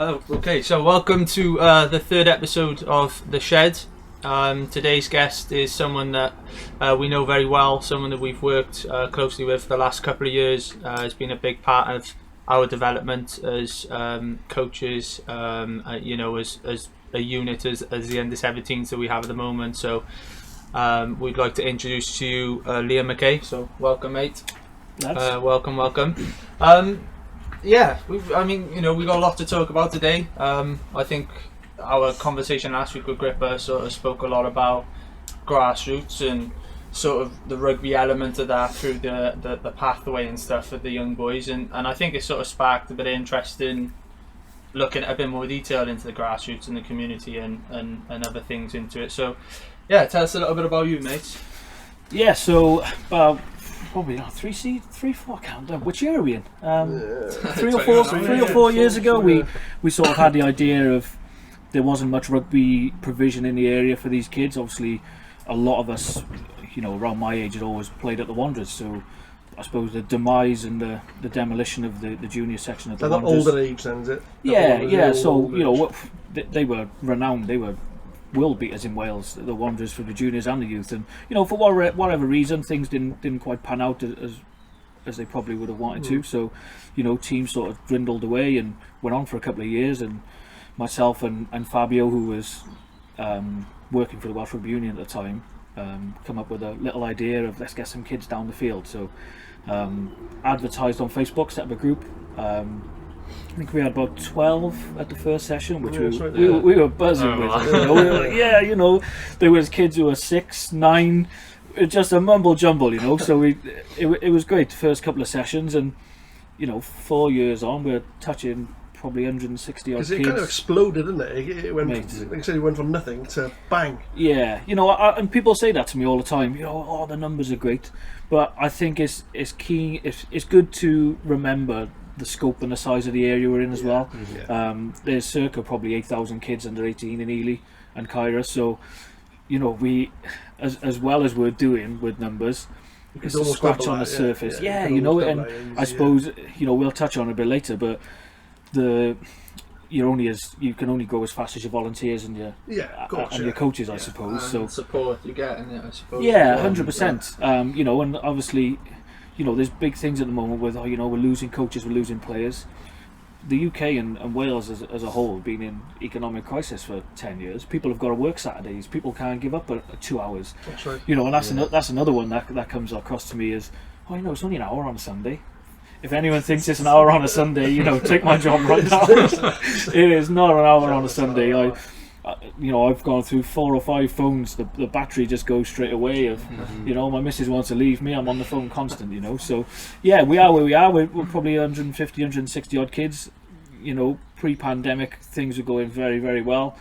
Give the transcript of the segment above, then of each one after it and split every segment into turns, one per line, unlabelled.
Okay, so welcome to the third episode of The Shed. Today's guest is someone that we know very well, someone that we've worked closely with for the last couple of years, has been a big part of our development as coaches, as a unit, as the under-17s that we have at the moment. So we'd like to introduce to you Liam Mackay. So welcome, mate. Welcome. Yeah, we've got a lot to talk about today. I think our conversation last week with Gripper sort of spoke a lot about grassroots and sort of the rugby element of that through the pathway and stuff for the young boys, and I think it sort of sparked a bit of interest in looking at a bit more detail into the grassroots and the community and other things into it. So yeah, tell us a little bit about you, mate.
Yeah, so probably not 3-4 count. Which year are we in? 3 or 4 years ago, we sort of had the idea of there wasn't much rugby provision in the area for these kids. Obviously, a lot of us, around my age, had always played at the Wanderers. So I suppose the demise and the demolition of the junior section of the Wanderers.
Older age, then, is it?
Yeah. So they were renowned. They were world beaters in Wales, the Wanderers, for the juniors and the youth, and for whatever reason things didn't quite pan out as they probably would have wanted to. So teams sort of dwindled away and went on for a couple of years, and myself and Fabio, who was working for the Welsh Rugby Union at the time, come up with a little idea of let's get some kids down the field. So advertised on Facebook, set up a group. I think we had about 12 at the first session, which we were buzzing with. There was kids who were 6, 9, just a mumble jumble, So it was great the first couple of sessions, and 4 years on, we're touching probably 160 odd kids.
Because it kind of exploded, didn't it? It went, like I said, it went from nothing to bang.
Yeah, and people say that to me all the time. The numbers are great, but I think it's key. It's good to remember the scope and the size of the area we're in as well. Yeah. There's circa probably 8,000 kids under 18 in Ely and Caira, so we, as well as we're doing with numbers, it's a scratch on the surface. And I suppose we'll touch on it a bit later, but you can only go as fast as your volunteers and your coaches, I suppose. So
support you get in it, I suppose.
Yeah, 100%. And obviously, there's big things at the moment with, we're losing coaches, we're losing players. The UK and Wales as a whole have been in economic crisis for 10 years. People have got to work Saturdays. People can't give up at 2 hours.
That's right.
And that's another one that comes across to me is, it's only an hour on a Sunday. If anyone thinks it's an hour on a Sunday, take my job right now. It is not an hour on a Sunday. I've gone through 4 or 5 phones. The battery just goes straight away. My missus wants to leave me. I'm on the phone constant. So yeah, we are where we are. We're probably 150, 160 odd kids. Pre-pandemic things are going very, very well.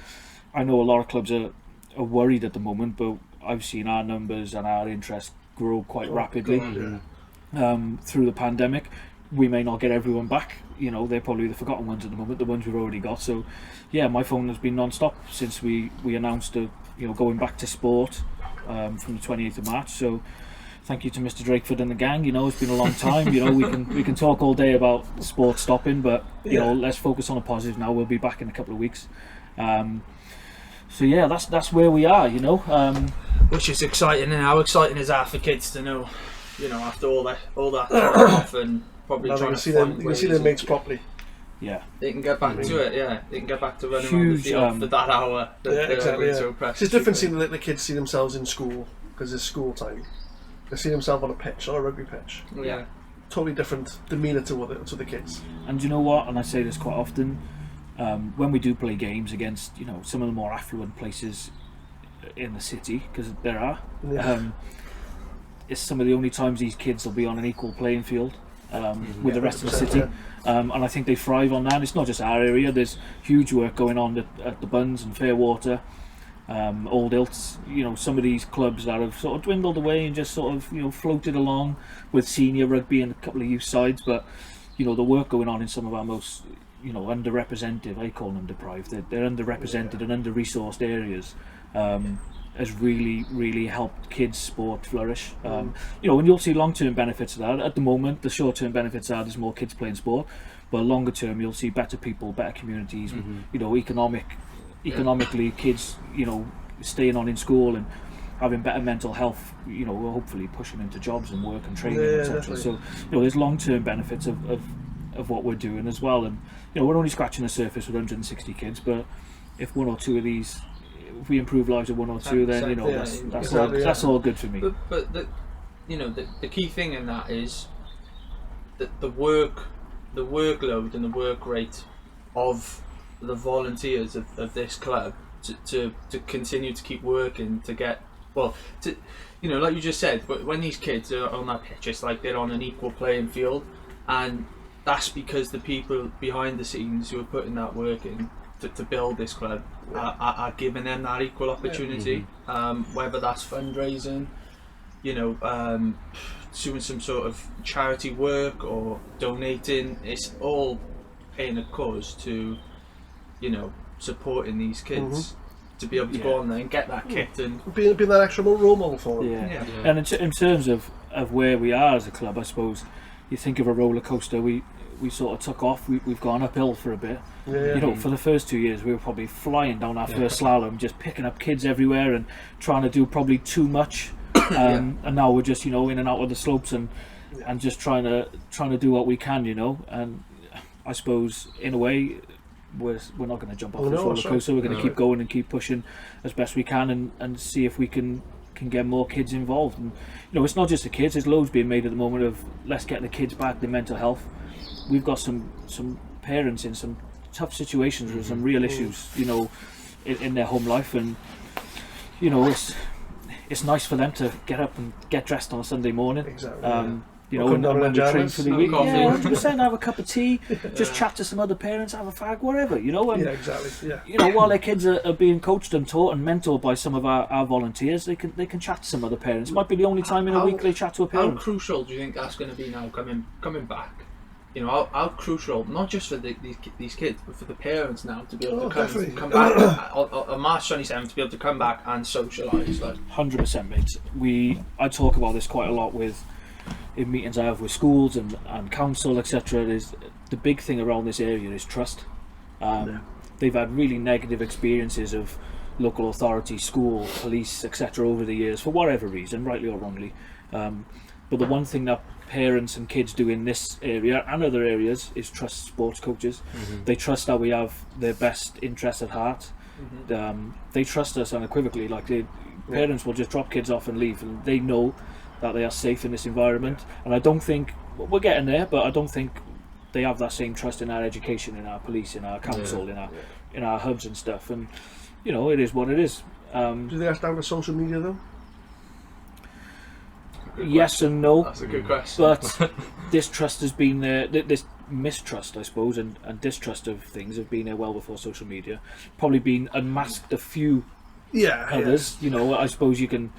I know a lot of clubs are worried at the moment, but I've seen our numbers and our interest grow quite rapidly through the pandemic. We may not get everyone back. They're probably the forgotten ones at the moment, the ones we've already got. So yeah, my phone has been non-stop since we announced going back to sport from the 28th of March. So thank you to Mr. Drakeford and the gang. It's been a long time. We can talk all day about sport stopping, but let's focus on the positive now. We'll be back in a couple of weeks. So yeah, that's where we are.
Which is exciting, and how exciting is that for kids to know? After all that off and probably
now
trying
you can see their mates properly.
Yeah,
they can get back to it. Yeah, they can get back to running around the field for that hour.
Exactly.
So
it's different seeing the kids see themselves in school because it's school time. They see themselves on a pitch, on a rugby pitch.
Yeah,
totally different demeanour to the kids.
And you know what? And I say this quite often. When we do play games against some of the more affluent places in the city, because there are. Yeah. It's some of the only times these kids will be on an equal playing field with the rest of the city, and I think they thrive on that. It's not just our area. There's huge work going on at the Buns and Fairwater, Old Ilts. Some of these clubs that have sort of dwindled away and just sort of floated along with senior rugby and a couple of youth sides. But the work going on in some of our most underrepresented, I call them deprived. They're underrepresented and under-resourced areas. has really helped kids' sport flourish. And you'll see long-term benefits of that. At the moment, the short-term benefits are there's more kids playing sport, but longer term, you'll see better people, better communities. Economically, kids, staying on in school and having better mental health. Will hopefully push them into jobs and work and training, etc.
Definitely.
So, there's long-term benefits of what we're doing as well. And we're only scratching the surface with 160 kids, but if one or two of these, if we improve lives of one or two, then that's all good for me.
But the key thing in that is that the workload and the work rate of the volunteers of this club to continue to keep working to get like you just said, but when these kids are on that pitch, it's like they're on an equal playing field, and that's because the people behind the scenes who are putting that work in to build this club are giving them that equal opportunity. Whether that's fundraising, doing some sort of charity work or donating, it's all paying a cause to supporting these kids to be able to go on there and get that kit and
being that extra role model for them.
And in terms of where we are as a club, I suppose you think of a roller coaster. We sort of took off. We've gone uphill for a bit. For the first 2 years, we were probably flying down our first slalom, just picking up kids everywhere and trying to do probably too much. And now we're just in and out of the slopes and just trying to do what we can. And I suppose in a way, we're not going to jump off this roller coaster. We're going to keep going and keep pushing as best we can and see if we can get more kids involved. And it's not just the kids. There's loads being made at the moment of let's get the kids back, their mental health. We've got some parents in some tough situations with some real issues, in their home life, and it's nice for them to get up and get dressed on a Sunday morning.
Exactly.
And when we train for the week, 100%, have a cup of tea, just chat to some other parents, have a fag, whatever, and,
exactly.
while their kids are being coached and taught and mentored by some of our volunteers, they can chat to some other parents. It might be the only time in a week they chat to a parent.
How crucial do you think that's going to be now coming back? How crucial, not just for these kids, but for the parents now to be able to come back on March 27th, to be able to come back and socialise.
100%, mate. I talk about this quite a lot in meetings I have with schools and council, etc. Is the big thing around this area is trust. They've had really negative experiences of local authority, school, police, etc. over the years for whatever reason, rightly or wrongly. But the one thing that parents and kids do in this area and other areas is trust sports coaches. They trust that we have their best interests at heart. They trust us unequivocally. Parents will just drop kids off and leave, and they know that they are safe in this environment. And I don't think we're getting there, but I don't think they have that same trust in our education, in our police, in our council, in our hubs and stuff. And it is what it is.
Do they have down to social media though?
Yes and no.
That's a good question.
But this trust has been there. This mistrust, I suppose, and distrust of things have been there well before social media. Probably been unmasked a few others. I suppose you can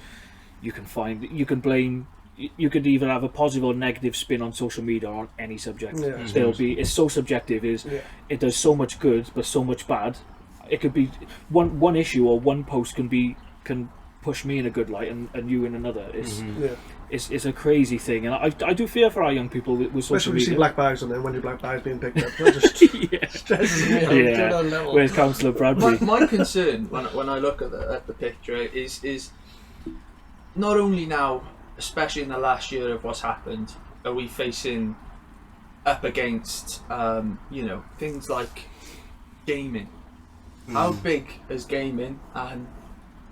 blame. You could either have a positive or negative spin on social media or on any subject. It's so subjective. It does so much good but so much bad. It could be one issue or one post can push me in a good light and you in another. It's a crazy thing, and I do fear for our young people with social media.
Especially when you see black bags on there, when your black bags being picked up, that just stresses me out.
Where's Councillor Bradbury?
My concern when I look at the picture is not only now, especially in the last year of what's happened, are we facing up against things like gaming. How big is gaming and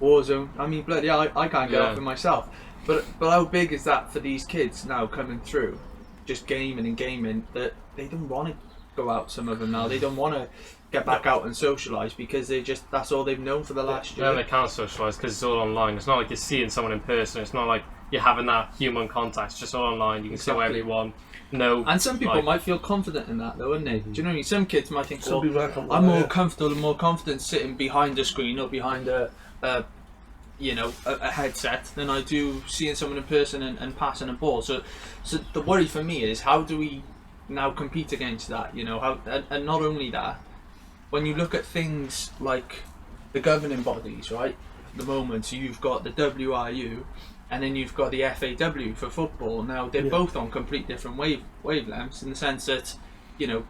Warzone? I mean, bloody hell, I can't get off it myself. But how big is that for these kids now coming through, just gaming and gaming, that they don't want to go out, some of them now. They don't want to get back out and socialise because that's all they've known for the last year.
Yeah, they can't socialise because it's all online. It's not like you're seeing someone in person. It's not like you're having that human contact. It's just all online. You can see whatever you want. No.
And some people might feel confident in that though, wouldn't they? Do you know what I mean? Some kids might think, I'm more confident sitting behind a screen or behind a headset than I do seeing someone in person and passing a ball. So the worry for me is, how do we now compete against that? And not only that, when you look at things like the governing bodies, right? the moment. So you've got the WRU, and then you've got the FAW for football. Now they're both on complete different wavelengths in the sense that, you know,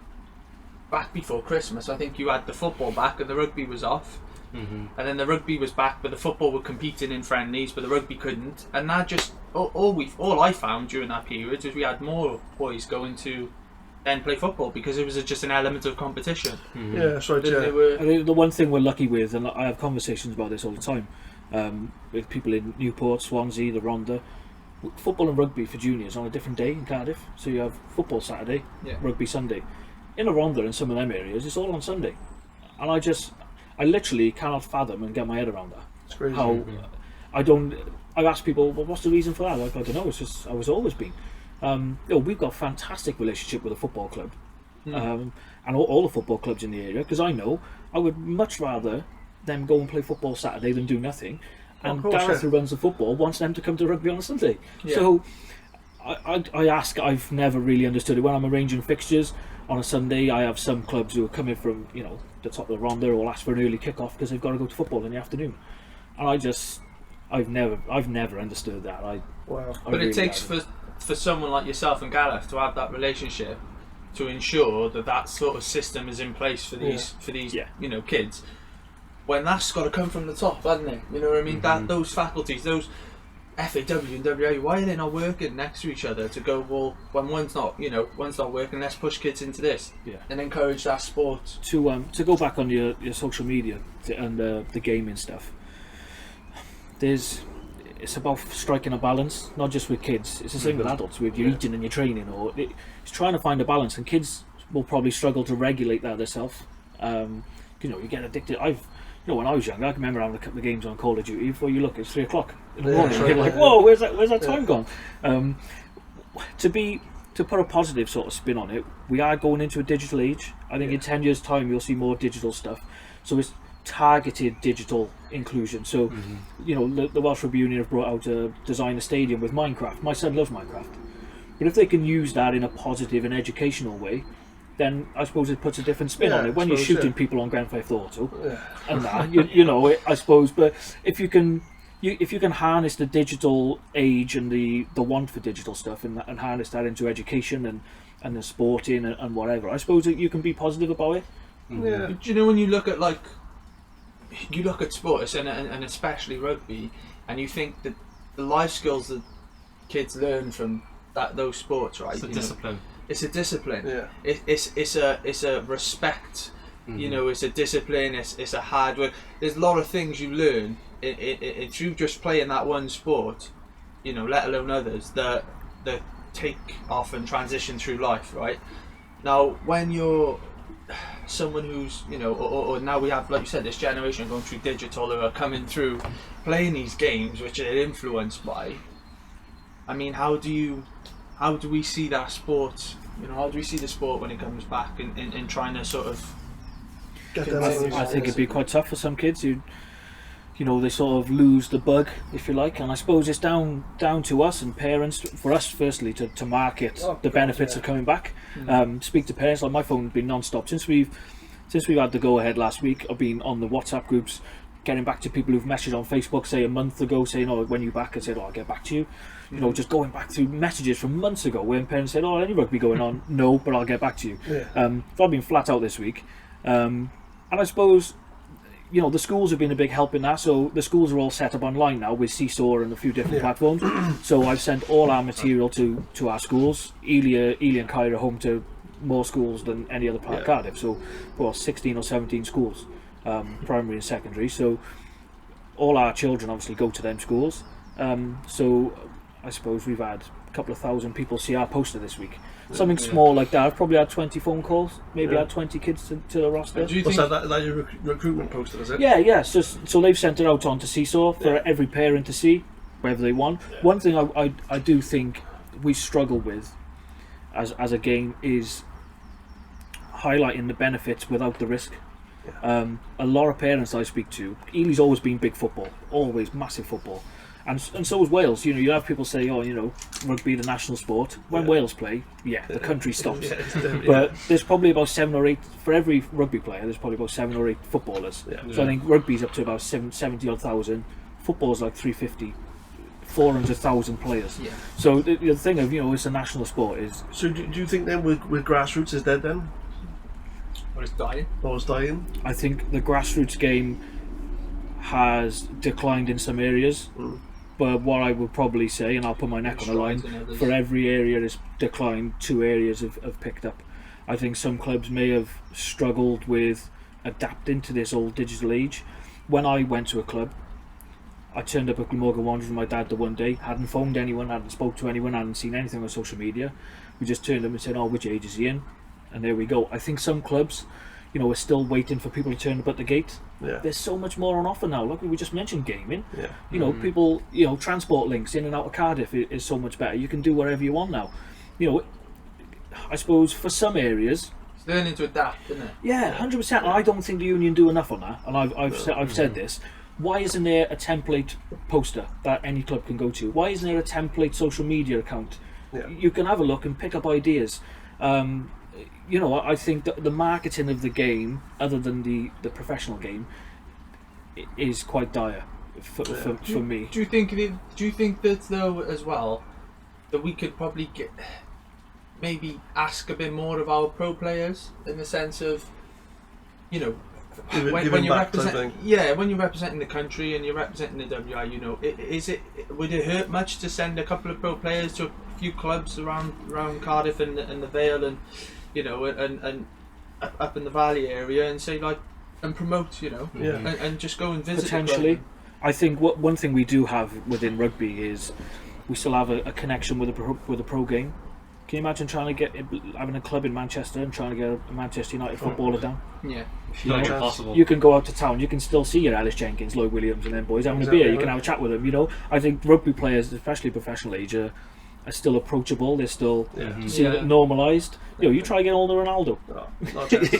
back before Christmas, I think you had the football back and the rugby was off. And then the rugby was back, but the football were competing in friendlies, but the rugby couldn't. And that just all I found during that period was we had more boys going to then play football because it was just an element of competition.
Yeah, that's right.
I think the one thing we're lucky with, and I have conversations about this all the time with people in Newport, Swansea, the Rhondda. Football and rugby for juniors on a different day in Cardiff. So you have football Saturday, rugby Sunday. In the Rhondda and some of them areas, it's all on Sunday, and I literally cannot fathom and get my head around that.
It's crazy.
How I've asked people, well, what's the reason for that? Like, I don't know. It's just how it's always been. We've got a fantastic relationship with the football club, and all the football clubs in the area. Because I know I would much rather them go and play football Saturday than do nothing. And Gareth, who runs the football, wants them to come to rugby on a Sunday. Yeah. So I ask. I've never really understood it. When I'm arranging fixtures on a Sunday, I have some clubs who are coming from, you know, the top of the Rhondda, or will ask for an early kick-off because they've got to go to football in the afternoon. And I've never understood that.
But really it takes for someone like yourself and Gareth to have that relationship to ensure that sort of system is in place for these you know, kids. When that's got to come from the top, hasn't it? You know what I mean? That those faculties, those FAW and WA, why are they not working next to each other to go, well, when one's not working, let's push kids into this and encourage that sport.
To go back on your social media and the gaming stuff, it's about striking a balance, not just with kids. It's the same with adults, with your eating and your training, it's trying to find a balance, and kids will probably struggle to regulate that themselves. You know, you get addicted. When I was young, I can remember having a couple of games on Call of Duty. Before you look, it's 3 o'clock in the morning. You're like, whoa, where's that time gone? To put a positive sort of spin on it, we are going into a digital age. I think in 10 years' time, you'll see more digital stuff. So it's targeted digital inclusion. So, you know, the Welsh Rugby Union have brought out a design a stadium with Minecraft. My son loves Minecraft. But if they can use that in a positive and educational way, then I suppose it puts a different spin on it. When you're shooting people on Grand Theft Auto, and that, you know, I suppose. But if you can harness the digital age and the want for digital stuff, and harness that into education and the sporting and whatever, I suppose you can be positive about it.
Yeah. Do you know, when you look at sports and especially rugby, and you think that the life skills that kids learn from those sports, right?
It's a discipline.
It's a discipline.
Yeah.
It's a respect. You know, it's a discipline. It's a hard work. There's a lot of things you learn through just playing that one sport. You know, let alone others that take off and transition through life. Right. Now, when you're someone who's, you know, or now we have, like you said, this generation going through digital, who are coming through playing these games which are influenced by. I mean, how do we see that sport? You know, how do we see the sport when it comes back in trying to sort of
get them?
I think it'd be quite tough for some kids. You know, they sort of lose the bug, if you like, and I suppose it's down to us and parents, for us firstly to market the benefits of coming back. Speak to parents. Like, my phone's been non-stop since we've had the go ahead last week. I've been on the WhatsApp groups, getting back to people who've messaged on Facebook, say a month ago, saying, "Oh, when you back?" I said, "Oh, I'll get back to you." You know, just going back through messages from months ago when parents said, "Oh, any rugby going on?" "No, but I'll get back to you." So I've been flat out this week, and I suppose, you know, the schools have been a big help in that. So the schools are all set up online now with Seesaw and a few different platforms. So I've sent all our material to our schools. Ely and Kai are home to more schools than any other part of Cardiff. So, 16 or 17 schools, primary and secondary. So all our children obviously go to them schools. So I suppose we've had a couple of thousand people see our poster this week. Something small like that. I've probably had 20 phone calls, maybe had 20 kids to the roster.
Do you think that your recruitment poster, is it?
Yeah. So they've sent it out onto Seesaw for every parent to see, whether they want. One thing I do think we struggle with as a game is highlighting the benefits without the risk. A lot of parents I speak to, Ely's always been big football, always massive football. And so is Wales. You have people say, oh, rugby the national sport. When Wales play, the country stops. But there's probably about 7 or 8 for every rugby player. There's probably about 7 or 8 footballers. So I think rugby's up to about 70 odd thousand. Football's like 350. 400,000 players. So the thing of it's a national sport is.
So do you think then with grassroots is dead then?
Or it's dying.
Or it's dying?
I think the grassroots game has declined in some areas, but what I would probably say, and I'll put my neck on the line, for every area that's declined, 2 areas have picked up. I think some clubs may have struggled with adapting to this old digital age. When I went to a club, I turned up at Glamorgan Wanderers with my dad the one day, hadn't phoned anyone, hadn't spoke to anyone, hadn't seen anything on social media. We just turned up and said, oh, which age is he in? And there we go. I think some clubs, are still waiting for people to turn up at the gate. There's so much more on offer now. Look, we just mentioned gaming. People, transport links in and out of Cardiff is so much better. You can do whatever you want now. I suppose for some areas,
it's learning to adapt, isn't it?
Yeah, 100%. And I don't think the union do enough on that. And I've said this. Why isn't there a template poster that any club can go to? Why isn't there a template social media account? You can have a look and pick up ideas. I think that the marketing of the game, other than the professional game, is quite dire for me.
Do you think that though as well that we could probably maybe ask a bit more of our pro players in the sense of when you're representing the country and you're representing the WI, would it hurt much to send a couple of pro players to a few clubs around Cardiff and the Vale and and up in the Valley area and say and promote and just go and visit
potentially. I think one thing we do have within rugby is we still have a connection with a pro game. Can you imagine having a club in Manchester and trying to get a Manchester United footballer down?
Yeah.
Impossible.
You can go out to town, you can still see your Ellis Jenkins, Lloyd Williams and them boys having a beer, you can have a chat with them, I think rugby players, especially professional age, are still approachable, they're still normalised. You try to get hold of Ronaldo.
Oh, not chance.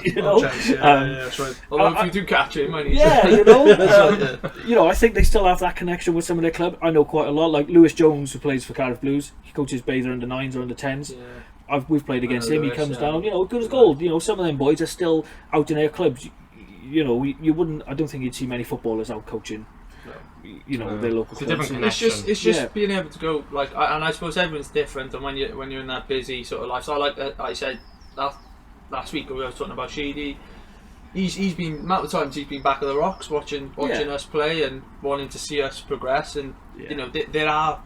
That's right.
Although if you do catch him, I
need I think they still have that connection with some of their club. I know quite a lot, like Lewis Jones, who plays for Cardiff Blues. He coaches Bather under 9s or under 10s. We've played against him. Lewis, he comes down, good as gold. Some of them boys are still out in their clubs. You wouldn't. I don't think you'd see many footballers out coaching. Their local
clubs. Different connection.
It's just being able to go and I suppose everyone's different. And when you're in that busy sort of life, so I said last week we were talking about Sheedy. He's been amount of times he's been back at the Rocks watching us play and wanting to see us progress. And there are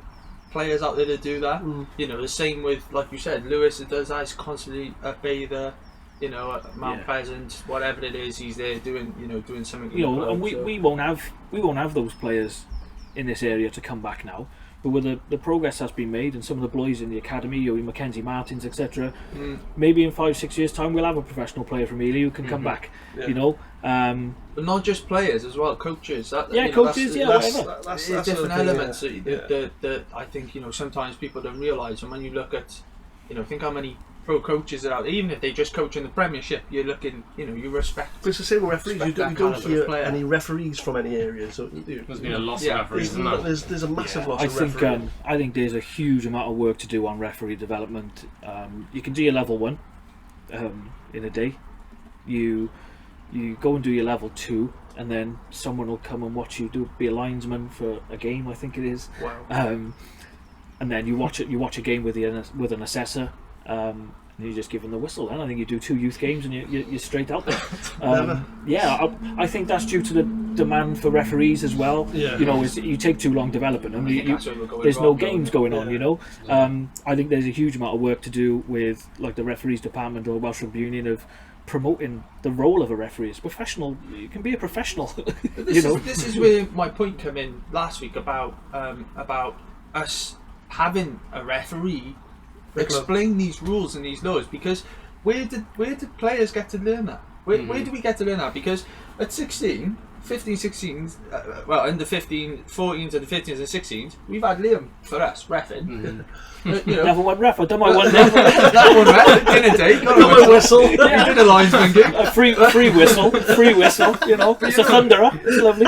players out there that do that. The same with, like you said, Lewis does that. He's constantly at Bather. At Mount Pleasant, whatever it is, he's there doing something.
And we won't have those players in this area to come back now. But with the progress that's been made and some of the boys in the academy, Mackenzie Martins, etc. Maybe in 5-6 years' time we'll have a professional player from Ely who can come back.
But not just players as well, coaches.
Coaches, whatever.
That's different elements that I think sometimes people don't realise. And when you look at think how many pro coaches are out, even if they just coach in the Premiership, you're looking, you respect.
But it's the same with referees. You don't hear any referees from any area. So
there's been a loss of referees.
There's a massive loss of referees.
I think there's a huge amount of work to do on referee development. You can do your level 1 in a day. You go and do your level 2, and then someone will come and watch you be a linesman for a game. I think it is.
Wow.
And then you watch a game with an assessor. And you just give them the whistle. Then I think you do 2 youth games and you're straight out there. I think that's due to the demand for referees as well. You take too long developing them. There's no games going on. I think there's a huge amount of work to do with the referees department or Welsh Rugby Union of promoting the role of a referee. It's professional. You can be a professional.
This is where my point came in last week about us having a referee explain these rules and these laws, because where did players get to learn that? Where do we get to learn that? Because at 16, 15, 16s, in the 15, 14s and the 15s and 16s, we've had Liam for us reffing.
Never one ref. I've done my one day.
One ref in a day. Got a whistle. You did a linesman gig.
A free whistle. It's a thunderer. It's lovely.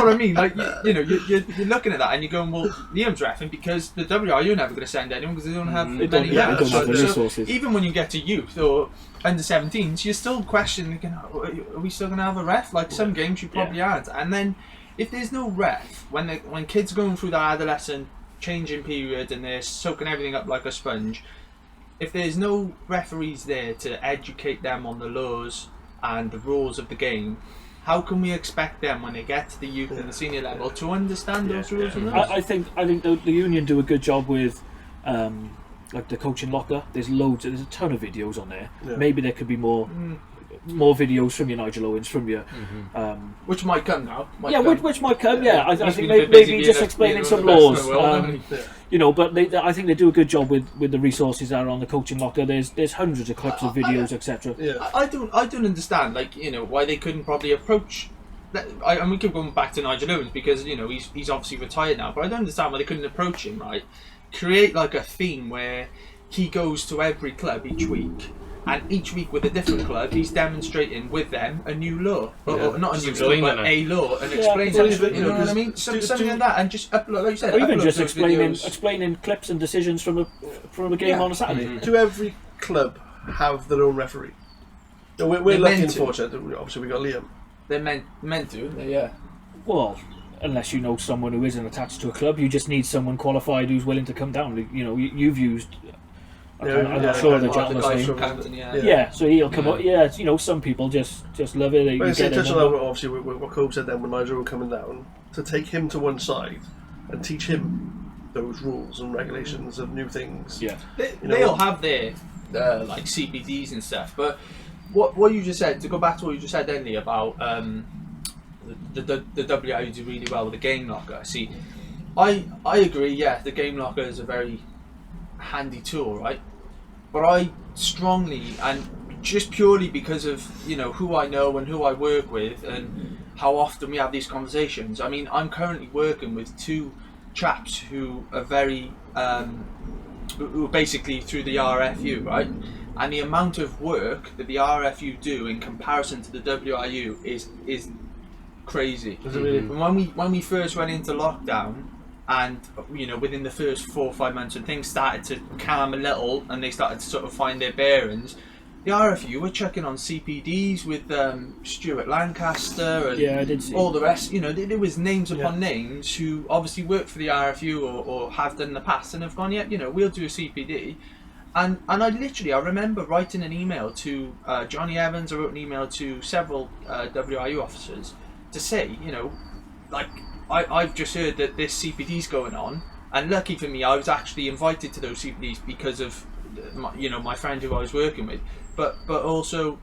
know what I mean? Like, you're looking at that and you're going, well, Liam's reffing because the WRU are never going to send anyone because they don't have
They don't have the resources.
Even when you get to youth or under 17s, you're still questioning, are we still going to have a ref? Like, some games you probably aren't. And then, if there's no ref, when kids are going through their adolescent changing period and they're soaking everything up like a sponge, if there's no referees there to educate them on the laws and the rules of the game, how can we expect them when they get to the youth and the senior level to understand those rules and rules?
I think the union do a good job with like the coaching locker. There's a ton of videos on there. Maybe there could be more videos from your Nigel Owens, from your
which might come now.
Which might come. I think maybe just explaining some laws. But I think they do a good job with the resources that are on the coaching locker. There's hundreds of clips of videos, etc.
I don't understand, why they couldn't probably approach. And we keep going back to Nigel Owens because he's obviously retired now, but I don't understand why they couldn't approach him. Right, create like a theme where he goes to every club each week. And each week with a different club, he's demonstrating with them a new law, or not a new law, but a law, and explains it. You know what I mean? Something like that, and just upload, like you said,
or even just explaining clips and decisions from a game on a Saturday.
Do every club have their own referee? We're lucky and fortunate. Obviously, we got Liam.
They're meant to, yeah.
Well, unless you know someone who isn't attached to a club, you just need someone qualified who's willing to come down. You've used. I'm not sure the gentleman's name. So he'll come up. Some people just love it.
Obviously, what Cove said then when Nigel were coming down, to take him to one side and teach him those rules and regulations of new things.
Yeah,
they'll have their like CPDs and stuff. But what you just said, to go back to what you just said, Henley, about the WRU do really well with the game locker. See, I agree. Yeah, the game locker is a very handy tool, right? But I strongly, and just purely because of who I know and who I work with and how often we have these conversations. I mean, I'm currently working with two chaps who are very who are basically through the RFU, right? And the amount of work that the RFU do in comparison to the WRU is crazy.
Is it really?
When we first went into lockdown, and within the first 4 or 5 months, when things started to calm a little and they started to sort of find their bearings, the RFU were checking on CPDs with Stuart Lancaster and
I did see
all the rest. There was names upon names who obviously work for the RFU or have done in the past and have gone, we'll do a CPD. And I remember writing an email to Johnny Evans. I wrote an email to several WRU officers to say, I've just heard that this CPD's going on, and lucky for me, I was actually invited to those CPDs because of my friend who I was working with, but also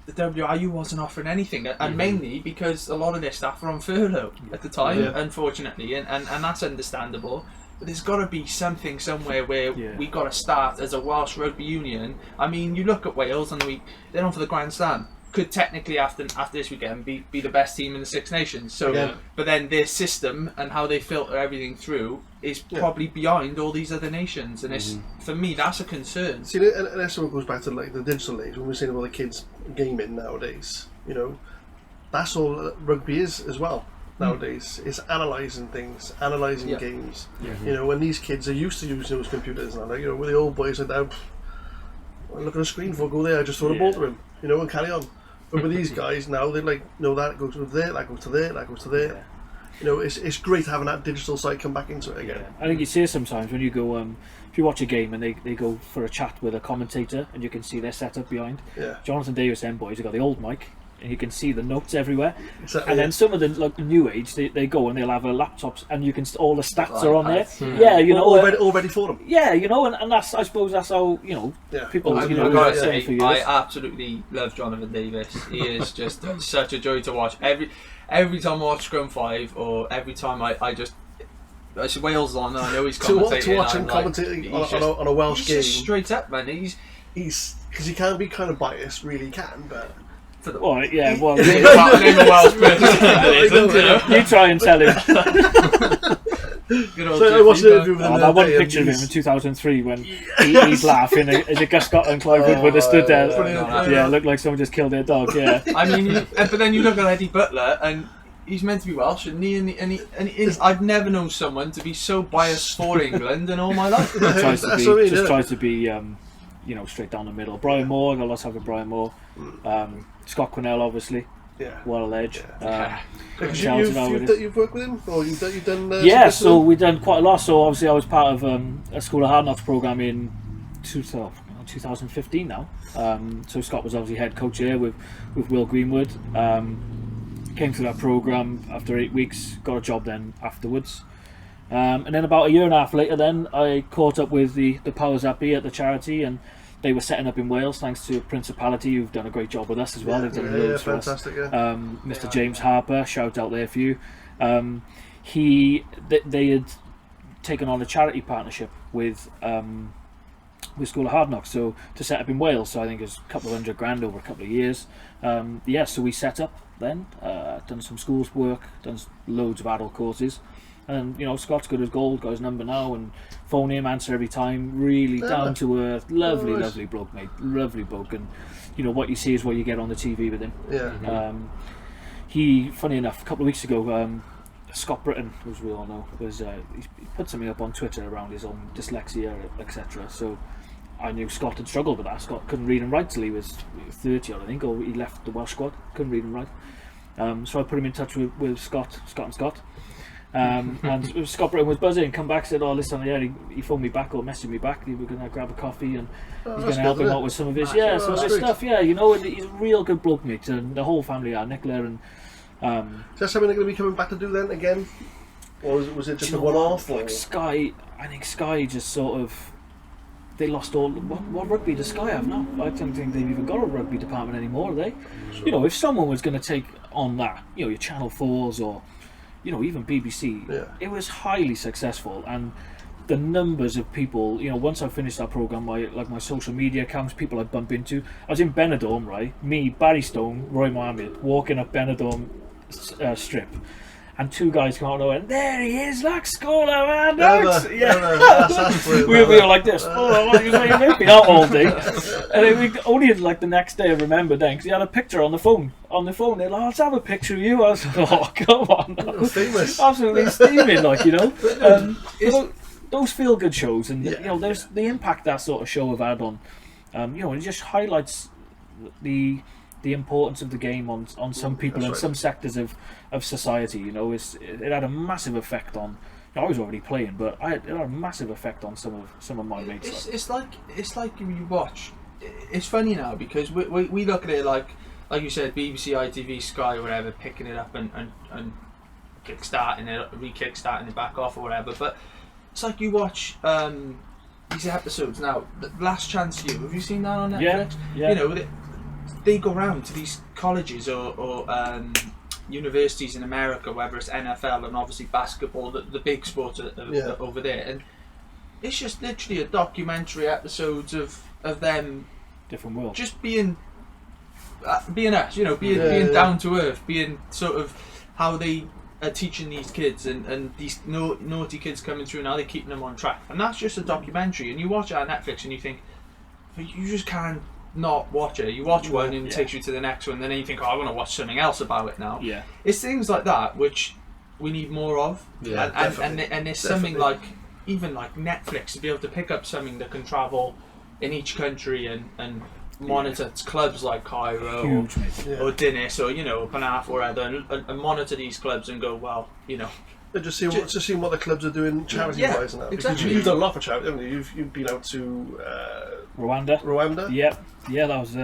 the WRU wasn't offering anything, and mainly because a lot of their staff were on furlough at the time, unfortunately, and that's understandable. But there's got to be something somewhere where we got to start as a Welsh rugby union. I mean, you look at Wales and they're on for the Grand Slam. Could technically after this weekend be the best team in the Six Nations. So, but then their system and how they filter everything through is probably behind all these other nations, and it's for me that's a concern.
See, and that's what goes back to like the digital age when we're saying about the kids gaming nowadays. That's all rugby is as well nowadays. It's analysing things, analysing games. When these kids are used to using those computers now, with the old boys like that. Look at a screen for go there. I just throw the ball to him, and carry on. But with these guys now, they're like, no, that goes to there, that goes to there, that goes to there. It's great having that digital side come back into it again.
I think you see sometimes when you go, if you watch a game and they go for a chat with a commentator and you can see their setup behind. Jonathan Davis and boys have got the old mic. And you can see the notes everywhere, and then some of the new age they go and they'll have a laptops and you can all the stats are on there.
All ready for them.
And that's I suppose that's how people.
I absolutely love Jonathan Davis. He is just such a joy to watch. Every time I watch Scrum 5 or every time I just Wales on, and I know he's commentating.
To watch him commentating on a Welsh game,
just straight up, man. He's
because he can be kind of biased, really can, but.
Name a
Welsh person.
You try and tell him.
So I watched an interview with him.
That one picture of him in 2003 when he's laughing as a Gus Scott and Clive Woodward have stood there. Looked like someone just killed their dog. Yeah.
I mean, but then you look at Eddie Butler and he's meant to be Welsh, and I've never known someone to be so biased for England in all my life.
Tries to be, straight down the middle. Brian Moore, got lots to have with Brian Moore. Scott Quinnell, obviously.
Yeah.
What a ledge.
You've worked with him, or you've done?
So we've done quite a lot. So obviously, I was part of a School of Hard Knocks program in 2015 now. So Scott was obviously head coach here with Will Greenwood. Came through that program after 8 weeks, got a job then afterwards. And then about a year and a half later, then I caught up with the powers that be at the charity, and they were setting up in Wales, thanks to Principality, who've done a great job with us as well. They've done loads for us. Mr. James Harper, shout out there for you. They had taken on a charity partnership with School of Hard Knocks, so to set up in Wales. So I think it was a couple of $100,000 over a couple of years. So we set up then, done some schools work, done loads of adult courses. And Scott's good as gold, got his number now, and phone him, answer every time. Really down to earth, lovely bloke, mate, lovely bloke. And what you see is what you get on the TV with him.
Yeah.
He, funny enough, a couple of weeks ago, Scott Britton, as we all know, was he put something up on Twitter around his own dyslexia, etc. So I knew Scott had struggled with that. Scott couldn't read and write till he was 30 odd, I think, or he left the Welsh squad, couldn't read and write. So I put him in touch with Scott and Scott. And Scott Britton was buzzing, come back, said, "Oh, listen, yeah." He phoned me back or messaged me back. He was going to grab a coffee, and he's going to help him out with some of his some of his stuff. Yeah, and he's a real good bloke, mate. And the whole family are Nicola and.
Is that something they're going to be coming back to do then again, or was it just a one-off?
Like Sky, I think Sky just sort of they lost all. What rugby does Sky have now? I don't think they've even got a rugby department anymore, are they? Sure. If someone was going to take on that, your Channel 4s or. Even BBC, it was highly successful, and the numbers of people, once I finished that programme, my social media accounts, people I'd bump into. I was in Benidorm, right? Me, Barry Stone, Roy Mohammed, walking up Benidorm strip, and two guys come out and there he is, like School of Hard Knocks. We'll be all like this. You've been out all day. And then we only the next day I remember then, because he had a picture on the phone. They're like, "Let's have a picture of you." I was like, "Oh, come on."
Famous.
Absolutely steaming, those feel good shows, and there's the impact that sort of show have had on, it just highlights the importance of the game on some people and some sectors of society. It had a massive effect on. I was already playing, but it had a massive effect on some of my mates.
It's like you watch. It's funny now because we look at it like you said, BBC, ITV, Sky, or whatever, picking it up and kickstarting it, re-kickstarting it back off or whatever. But it's like you watch these episodes now. The Last Chance You. Have you seen that on Netflix?
Yeah.
They go round to these colleges or universities in America, whether it's NFL and obviously basketball, the big sports over there, and it's just literally a documentary episodes of them,
different world,
just being us, being down to earth, being sort of how they are teaching these kids and these naughty kids coming through, now they're keeping them on track, and that's just a documentary. And you watch it on Netflix and you think, you just can't not watch it. You watch one and it takes you to the next one, and then you think, I want to watch something else about it now.
Yeah,
it's things like that which we need more of. And it's something like even like Netflix to be able to pick up something that can travel in each country and monitor clubs like Cairo or Dinis or Penarth or other, and monitor these clubs and go, well,
And just seeing what the clubs are doing charity-wise now.
Exactly.
You've done a lot for charity, haven't you? You've been out to
Rwanda. Yeah, that was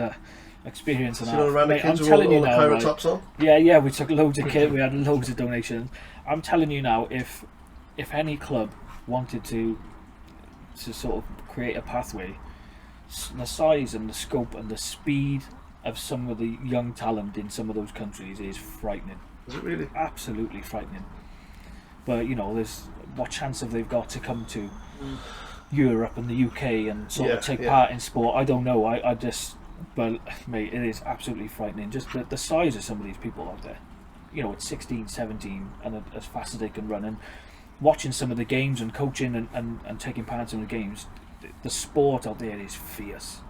experience. And
Rwanda kids with all the pirate tops on.
Yeah, we took loads of kids. We had loads of donations. I'm telling you now, if any club wanted to sort of create a pathway, the size and the scope and the speed of some of the young talent in some of those countries is frightening.
Is it really?
Absolutely frightening. But there's what chance have they got to come to Europe and the UK and sort of take part in sport? I don't know. I just, but mate, it is absolutely frightening. Just the size of some of these people out there. It's 16, 17, and as fast as they can run. And watching some of the games and coaching and taking part in the games, the sport out there is fierce.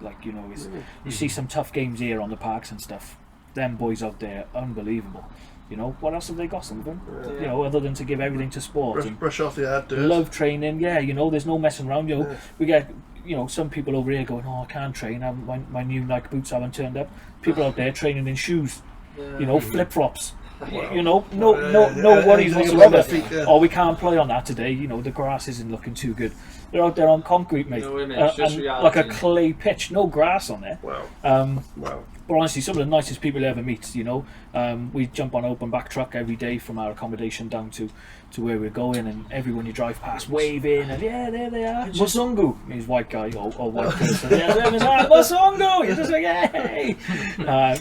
You see some tough games here on the parks and stuff. them boys out there, unbelievable. You know, what else have they got? Something,
Yeah.
you know, other than to give everything to sport and
Brush off the hard dirt.
love training. Yeah, you know, there's no messing around. You know, we get, you know, some people over here going, "Oh, I can't train. My new Nike boots haven't turned up." People out there training in shoes, you know, flip flops.
Wow.
You know, no worries
anything about
whatsoever.
their feet, yeah.
Oh, we can't play on that today. You know, the grass isn't looking too good. They're out there on concrete, mate,
No image, just
and
reality.
like a clay pitch, no grass on there.
Wow. Wow.
But honestly, some of the nicest people you ever meet. You know, we jump on an open back truck every day from our accommodation down to where we're going, and everyone you drive past waving, and yeah, there they are. Musungu, he's white guy or white person. Yeah, Musungu. You're just like, hey.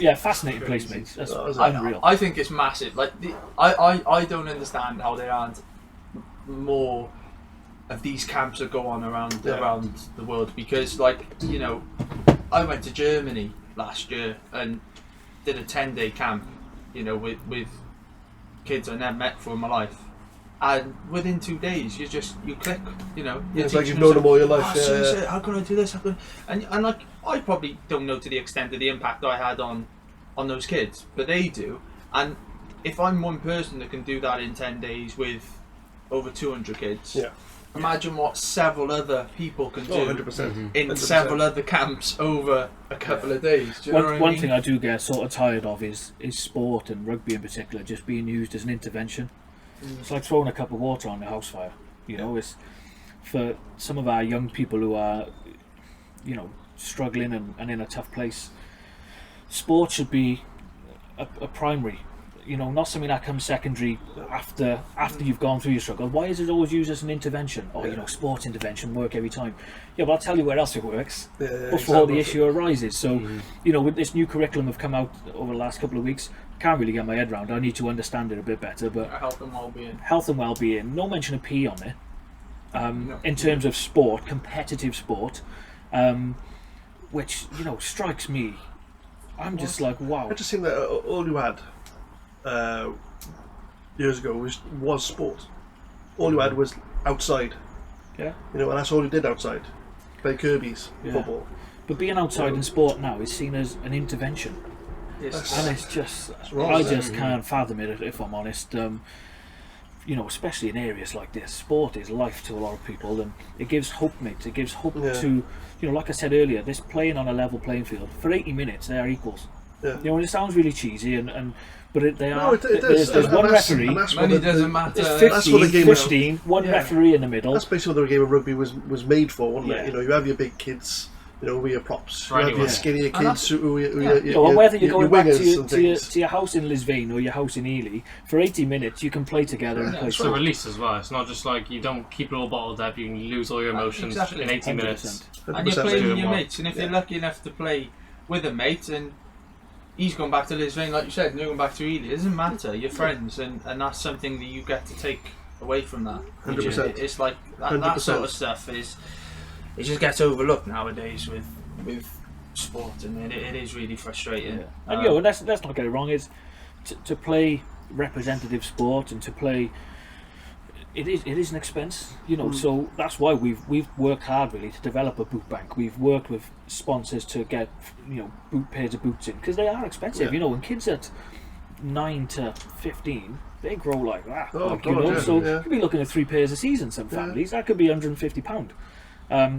Yeah, fascinating place, mate. That's unreal.
I think it's massive. Like I don't understand how there aren't more of these camps that go on around the world, because, like, you know, I went to Germany last year and did a 10-day camp, you know, with kids I never met for my life, and within 2 days you click, you know.
It's like you've known them all your life.
How can I do this? And like, I probably don't know to the extent of the impact I had on those kids, but they do. And if I'm one person that can do that in 10 days with over 200 kids,
Yeah.
imagine what several other people can do
100%.
in
100%.
several other camps over a couple of days. Do you know what I
One
mean?
thing I do get sort of tired of is sport, and rugby in particular, just being used as an intervention. It's like throwing a cup of water on a house fire. You know, it's for some of our young people who are, you know, struggling and in a tough place. Sport should be a primary. You know, not something that comes secondary after you've gone through your struggle. Why is it always used as an intervention? Oh, you know, sports intervention work every time. Yeah, but I'll tell you where else it works before the issue arises. So, you know, with this new curriculum have come out over the last couple of weeks, I can't really get my head around. I need to understand it a bit better. But
Health and well-being.
health and well-being, no mention of P on there.
No.
In terms of sport, competitive sport, which, you know, strikes me. I'm just like, wow.
I just think that all you had years ago was sport. All you had was outside.
Yeah.
You know, and that's all you did outside. Play Kirby's, football.
But being outside in sport now is seen as an intervention.
Yes.
And it's just,
wrong,
I
isn't it?
just can't fathom it, if I'm honest. You know, especially in areas like this, sport is life to a lot of people, and it gives hope, mate. It gives hope to, you know, like I said earlier, this playing on a level playing field for 80 minutes, they are equals.
Yeah.
You know, and it sounds really cheesy, but they are.
No, it does.
There's one referee.
And that's what
Money
the-
doesn't matter.
There's
That's what the
15,
game is.
15, one
Yeah.
referee in the middle.
That's basically what the game of rugby was made for, wasn't
Yeah.
it? You know, you have your big kids, you know, with your props.
Right,
You have your
yeah.
skinnier
And
kids
that's-
who
You know, and whether you're going back
wingers
to
and things.
your house in Lisvane or your house in Ely, for 80 minutes you can play together and play
It's a
sport.
release as well. It's not just like you don't keep it all bottled up. You can lose all your emotions
Exactly.
in 80 minutes.
100%.
And you're
100%.
playing with
doing
your
well.
mates, and if you're lucky enough to play with a mate, and he's gone back to Lisbon, like you said, and you're going back to Ely, it doesn't matter. You're friends, and that's something that you get to take away from that.
100%.
It's like that
100%.
sort of stuff is, it just gets overlooked nowadays with sport, and it is really frustrating.
And you know, let's not get it wrong. Is to play representative sport and to play. It is an expense, you know. So that's why we've worked hard really to develop a boot bank. We've worked with sponsors to get, you know, pairs of boots in, because they are expensive.
Yeah.
You know, when kids at 9 to 15, they grow like that.
Oh,
like,
God,
you know,
yeah,
so
yeah.
you could be looking at 3 pairs a season. Some families that could be £150.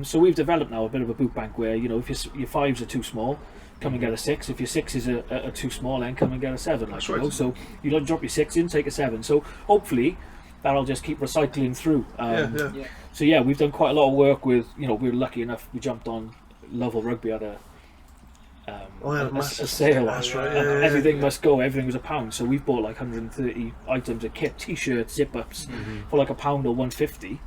So we've developed now a bit of a boot bank where, you know, if your 5s are too small, come and get a 6. If your 6s are too small, then come and get a 7. Like,
That's
you
right.
know, so you don't drop your 6 in, take a 7. So hopefully that'll just keep recycling through.
Yeah.
So yeah, we've done quite a lot of work with, you know, we were lucky enough, we jumped on Lovell Rugby at a sale.
That's right.
And everything must go. Everything was £1, so we've bought like 130 items of kit, t-shirts, zip-ups for like £1 or 150.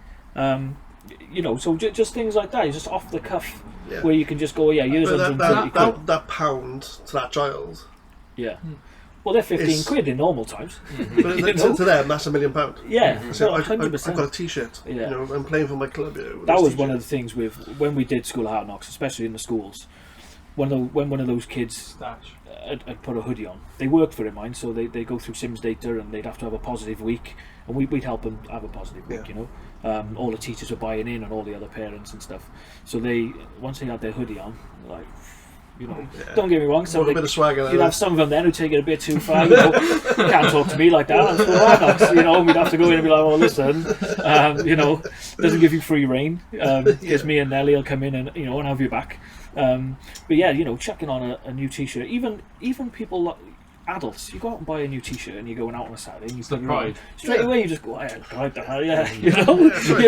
You know, so just things like that. Just off the cuff,
Yeah.
where you can just go, yeah, here's
But
130 quid.
that pound to that child,
Yeah. Well, they're 15
It's-
quid in normal times.
but
You know?
to them that's £1 million.
Yeah,
So
no,
I've
100%.
got a T-shirt.
Yeah.
You know, I'm playing for my club. You know,
That was one of the things with when we did School of Hard Knocks, especially in the schools. When one of those kids
Stash.
had put a hoodie on, they worked for it, mind. So they go through Sims data, and they'd have to have a positive week, and we'd help them have a positive week.
Yeah.
You know, all the teachers were buying in, and all the other parents and stuff. So once they had their hoodie on, like, You know, don't get me wrong. So
a bit of swagger there.
you'd have some of them then who take it a bit too far. You know, can't talk to me like that. I'm still Arnox. You know, we'd have to go in and be like, "Oh, listen, you know, doesn't give you free reign." Because me and Nelly will come in and and have your back. But yeah, you know, chucking on a new T-shirt. Even people like adults, you go out and buy a new T-shirt and you're going out on a Saturday and you put it on. Straight away you just go, "What the hell, yeah." You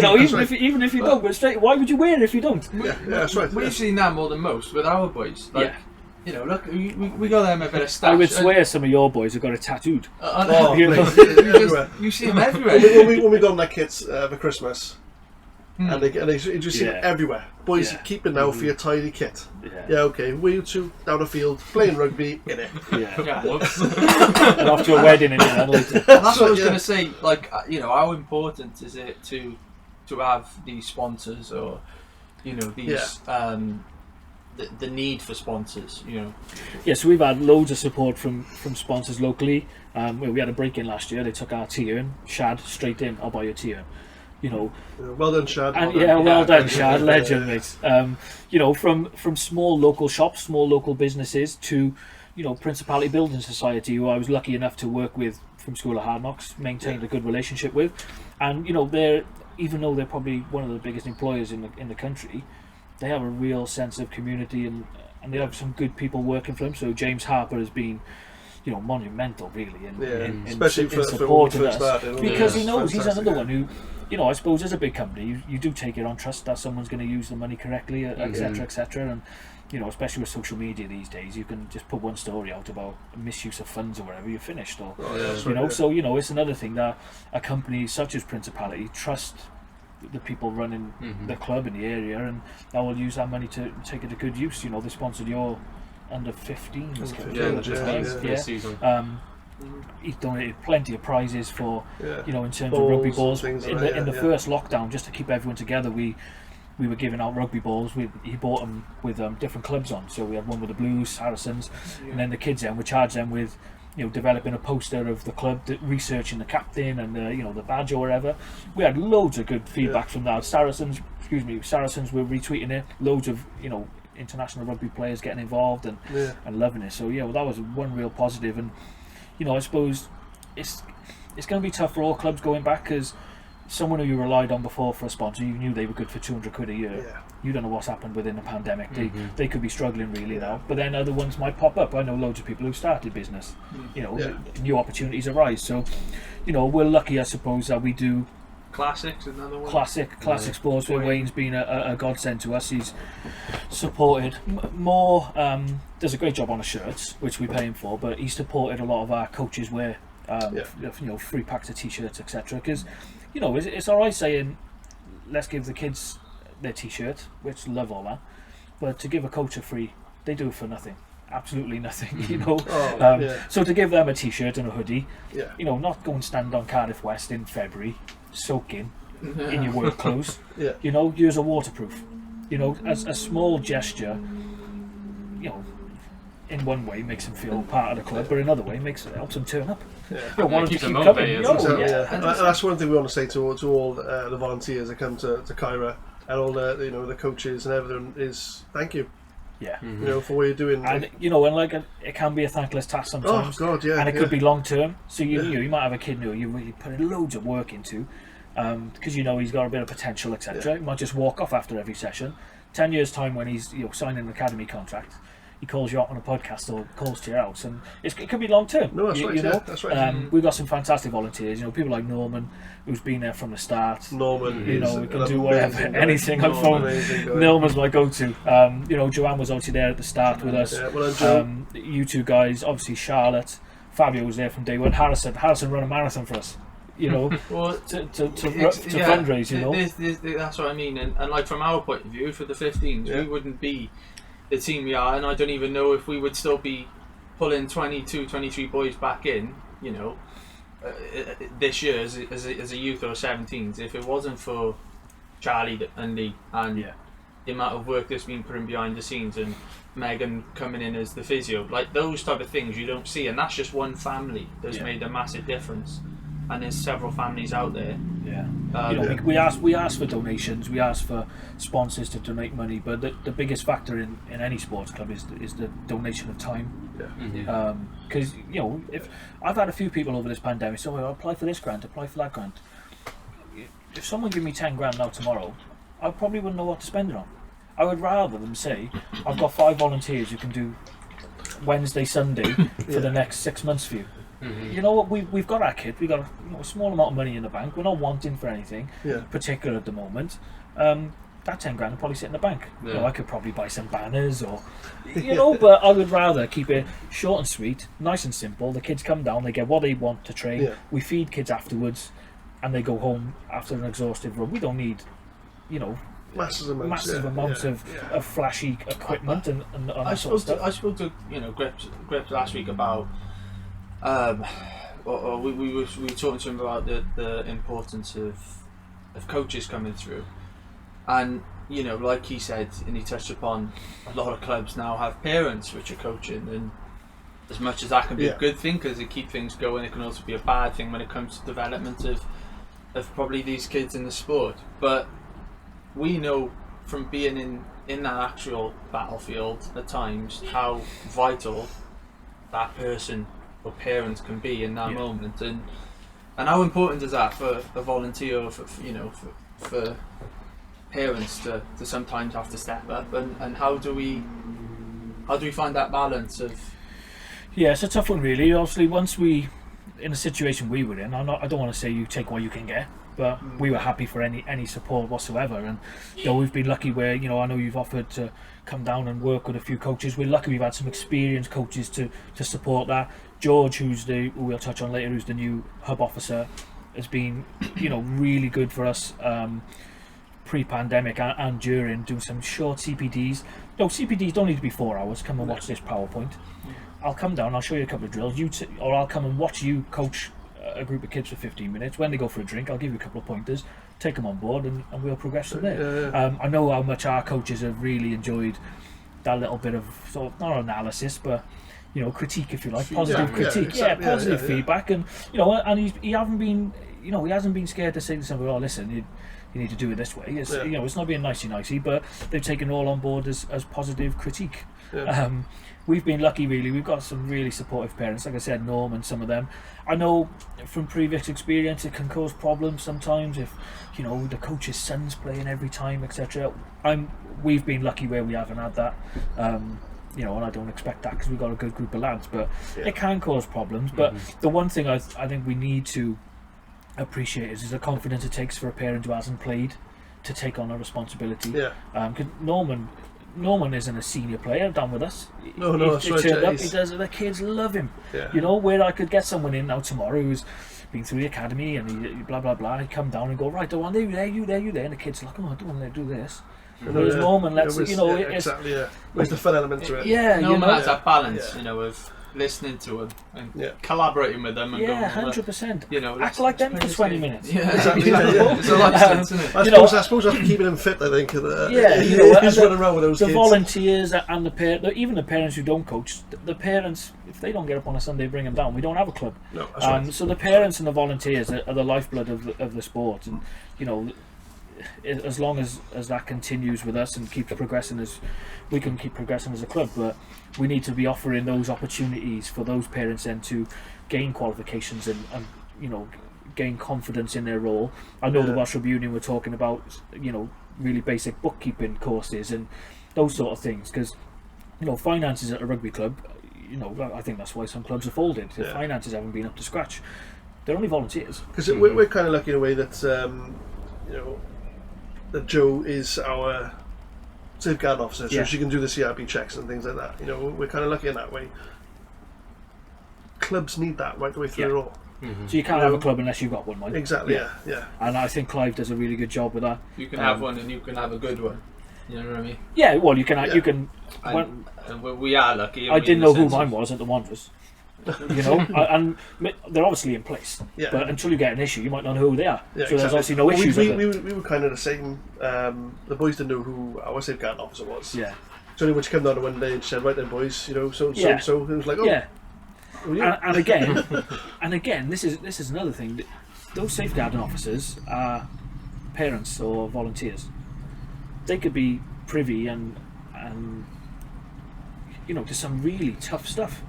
know, even if you don't, but why would you wear it if you don't?
Yeah, that's right.
We've seen that more than most with our boys. Like, you know, look, we got them a bit of stash.
I would swear some of your boys have got it tattooed.
You see them everywhere.
when we got on their kits for Christmas, and you just see them everywhere. Boys, keep it now for your tidy kit. Yeah, okay. We you two down the field playing rugby in it.
Whoops.
And off to a wedding in it later.
That's what I was going to say. Like, you know, how important is it to have these sponsors, or you know, these the need for sponsors? You know.
Yeah, so we've had loads of support from sponsors locally. We had a break-in last year. They took our T-urn, Shad, straight in. I'll buy your T-urn. You know,
well done, Shad.
And well done, Shad, legend, mate. You know, from small local shops, small local businesses to, you know, Principality Building Society, who I was lucky enough to work with from School of Hard Knocks, maintained a good relationship with, and you know, even though they're probably one of the biggest employers in the country, they have a real sense of community and they have some good people working for them. So James Harper has been, you know, monumental really in
especially
in
for
supporting us, because he knows he's
fantastic,
another one who, you know, I suppose as a big company you do take it on trust that someone's going to use the money correctly, etc., and you know, especially with social media these days, you can just put one story out about misuse of funds or whatever, you're finished. Or so you know, it's another thing that a company such as Principality trust the people running the club in the area, and they will use that money to take it to good use. You know, they sponsored your under 15s
this season.
He's donated plenty of prizes for you know, in terms of rugby balls. In the first lockdown, just to keep everyone together, we were giving out rugby balls. He bought them with different clubs on. So we had one with the Blues, Saracens, and then the kids then we charged them with, you know, developing a poster of the club, researching the captain and you know, the badge or whatever. We had loads of good feedback from that. Saracens were retweeting it. Loads of, you know, international rugby players getting involved and loving it. So yeah, well, that was one real positive. And you know, I suppose it's going to be tough for all clubs going back, because someone who you relied on before for a sponsor, you knew they were good for 200 quid a year. You don't know what's happened within the pandemic. They could be struggling really now, but then other ones might pop up. I know loads of people who started business. You know, new opportunities arise. So, you know, we're lucky, I suppose, that we do.
Classics, another one.
Classic sports, where Wayne's been a godsend to us. He's supported more. Does a great job on the shirts, which we pay him for, but he supported a lot of our coaches wear. You know, free packs of t-shirts, etc. Because, you know, it's alright saying let's give the kids their t-shirt, which love all that, but to give a coach a free, they do it for nothing. Absolutely nothing, you know. So to give them a t-shirt and a hoodie, you know, not go and stand on Cardiff West in February soaking in your work clothes. You know, use a waterproof. You know, as a small gesture, you know, in one way makes them feel part of the club, but another way helps them turn up. You want them to keep coming.
And that's one thing we want to say to all the volunteers that come to Kyra, and all the, you know, the coaches and everything, is thank you. You know, for what you're doing.
And you know, and like it can be a thankless task sometimes.
Oh God, and
it could be long term. So you might have a kid who you really put loads of work into, because you know he's got a bit of potential, etc. He might just walk off after every session. 10 years time, when he's, you know, signing an academy contract, he calls you up on a podcast or calls to your house, and it could be long term.
No, that's right.
You know?
That's right.
We've got some fantastic volunteers. You know, people like Norman, who's been there from the start.
Norman,
you know, we can do whatever, anything. I'm from Norman's my go-to. You know, Joanne was obviously there at the start with us. You two guys, obviously Charlotte, Fabio was there from day one. Harrison run a marathon for us. You know, to fundraise. You know,
that's what I mean. And like, from our point of view, for the 15s, we wouldn't be the team we are, and I don't even know if we would still be pulling 22, 23 boys back in, you know, this year as a youth or 17s, if it wasn't for Charlie and Lee and the amount of work that's been put in behind the scenes, and Megan coming in as the physio, like those type of things you don't see, and that's just one family that's made a massive difference. and there's several families out there.
Yeah.
Um,
We ask for donations, we ask for sponsors to donate money, but the biggest factor in any sports club is the donation of time.
Yeah.
Because if I've had a few people over this pandemic say, "Oh, apply for this grant, apply for that grant." If someone give me 10 grand now tomorrow, I probably wouldn't know what to spend it on. I would rather them say, "I've got 5 volunteers who can do Wednesday, Sunday for the next 6 months for you." You know what? We've got our kit. We've got a small amount of money in the bank. We're not wanting for anything particular at the moment. That 10 grand will probably sit in the bank.
Yeah.
I could probably buy some banners or, but I would rather keep it short and sweet, nice and simple. The kids come down, they get what they want to train.
Yeah.
We feed kids afterwards, and they go home after an exhaustive run. We don't need,
massive amounts
of flashy equipment and
I
that sort of stuff.
I spoke to Grips last week about we were talking to him about the importance of coaches coming through, and like he said, and he touched upon, a lot of clubs now have parents which are coaching, and as much as that can be a good thing because it keeps things going, it can also be a bad thing when it comes to development of probably these kids in the sport. But we know from being in that actual battlefield at times how vital that person or parent can be in that moment, and how important is that for a volunteer, or for parents to sometimes have to step up, and how do we find that balance of?
Yeah, it's a tough one, really. Obviously, once we, in the situation we were in, I don't want to say you take what you can get, but we were happy for any support whatsoever. And we've been lucky where I know you've offered to come down and work with a few coaches. We're lucky we've had some experienced coaches to support that. George, who we'll touch on later, who's the new hub officer, has been really good for us pre-pandemic and during, doing some short CPDs. CPDs don't need to be 4 hours. Come and watch this PowerPoint. I'll come down, I'll show you a couple of drills, or I'll come and watch you coach a group of kids for 15 minutes. When they go for a drink, I'll give you a couple of pointers, take them on board, and we'll progress from there. I know how much our coaches have really enjoyed that little bit of sort of, not analysis, but critique, if you like, positive critique, positive feedback, and and he hasn't been scared to say to somebody, "Oh, listen, you need to do it this way." It's not being nicey, but they've taken it all on board as positive critique. We've been lucky, really. We've got some really supportive parents, like I said, Norm and some of them. I know from previous experience it can cause problems sometimes if the coach's son's playing every time, etc. We've been lucky where we haven't had that. And I don't expect that because we've got a good group of lads, but it can cause problems. But the one thing I think we need to appreciate is the confidence it takes for a parent who hasn't played to take on a responsibility. Because Norman isn't a senior player down with us.
No,
he turned up, he does it, the kids love him. Where I could get someone in now tomorrow who's been through the academy and he blah blah blah, he'd come down and go, "Right, I want you there, and the kids are like, "Oh, I don't want to do this." Whereas Norman lets
exactly. There's the fun element to it.
Norman has that balance, of listening to them and collaborating with them and going,
100%. Act like them for 20 minutes.
Exactly.
It's a lifestyle, isn't it?
I suppose after keeping them fit, I think. He's running around with those kids.
The volunteers and even the parents who don't coach, the parents, if they don't get up on a Sunday, bring them down. We don't have a club.
No, that's right.
So the parents and the volunteers are the lifeblood of the sport, and as long as that continues with us and keeps progressing, as we can keep progressing as a club, but we need to be offering those opportunities for those parents then to gain qualifications and gain confidence in their role. I know the Welsh Rugby Union were talking about really basic bookkeeping courses and those sort of things, because finances at a rugby club, I think that's why some clubs are folded. The finances haven't been up to scratch. They're only volunteers.
Because we're kind of lucky in a way that that Jo is our safeguard officer, so she can do the CRB checks and things like that. We're kind of lucky in that way. Clubs need that right the way through it all.
So you can't have a club unless you've got one, Mike.
Exactly. Yeah.
And I think Clive does a really good job with that.
You can have one, and you can have a good one. You know what I mean?
Yeah. Well, you can. You can.
And we are lucky.
I didn't know who mine was at the Wanderers. And they're obviously in place. But until you get an issue, you might not know who they are. So there's obviously no issues.
We were kind of the same. The boys didn't know who our safeguard officer was.
Yeah.
So when she came down one day and she said, "Right then, boys, so." It was like, "Oh,
And again, this is another thing. Those safeguarding officers are parents or volunteers. They could be privy and to some really tough stuff.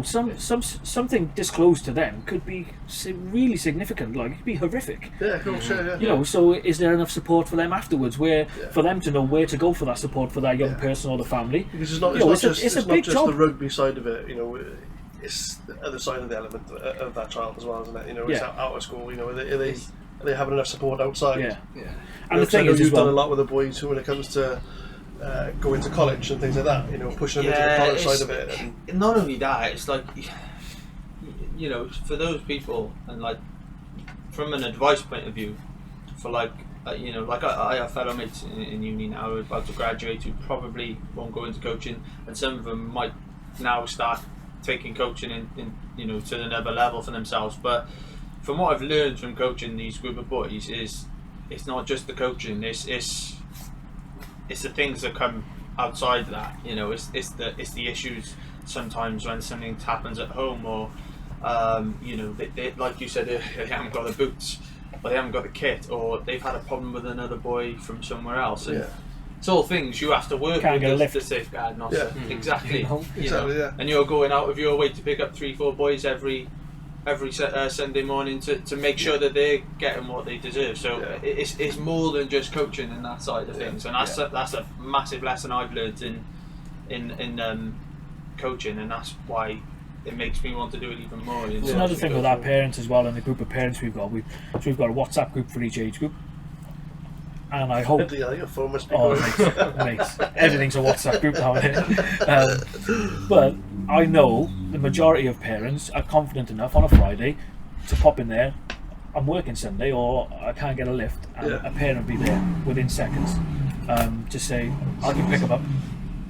Something disclosed to them could be really significant, like it could be horrific.
Yeah, of course, yeah.
So is there enough support for them afterwards, for them to know where to go for that support for that young person or the family?
Because it's not just the rugby side of it, it's the other side of the element of that child as well, isn't it? It's out of school. Are they having enough support outside?
Yeah. And the thing is,
you've done a lot with the boys when it comes to going to college and things like that. Pushing them into the college side of it. And
not only that, it's like for those people, and like from an advice point of view, for I have fellow mates in uni now who are about to graduate who probably won't go into coaching, and some of them might now start taking coaching in to another level for themselves. But from what I've learned from coaching these group of boys is it's not just the coaching, it's the things that come outside of that. It's the issues sometimes when something happens at home, or they, like you said, they haven't got the boots, or they haven't got the kit, or they've had a problem with another boy from somewhere else. And it's all things you have to work with the safeguarding officer.
Yeah.
Exactly.
Exactly, yeah.
And you're going out of your way to pick up 3-4 boys every Sunday morning to make sure that they're getting what they deserve. So it's more than just coaching in that side of things, and that's a massive lesson I've learned in coaching, and that's why it makes me want to do it even more.
It's another thing with our parents as well, and the group of parents we've got. We've got a WhatsApp group for each age group. And I hope.
Your phone must be
mate, everything's a WhatsApp group now. But I know the majority of parents are confident enough on a Friday to pop in there. I'm working Sunday, or I can't get a lift, and a parent will be there within seconds to say, I can pick them up,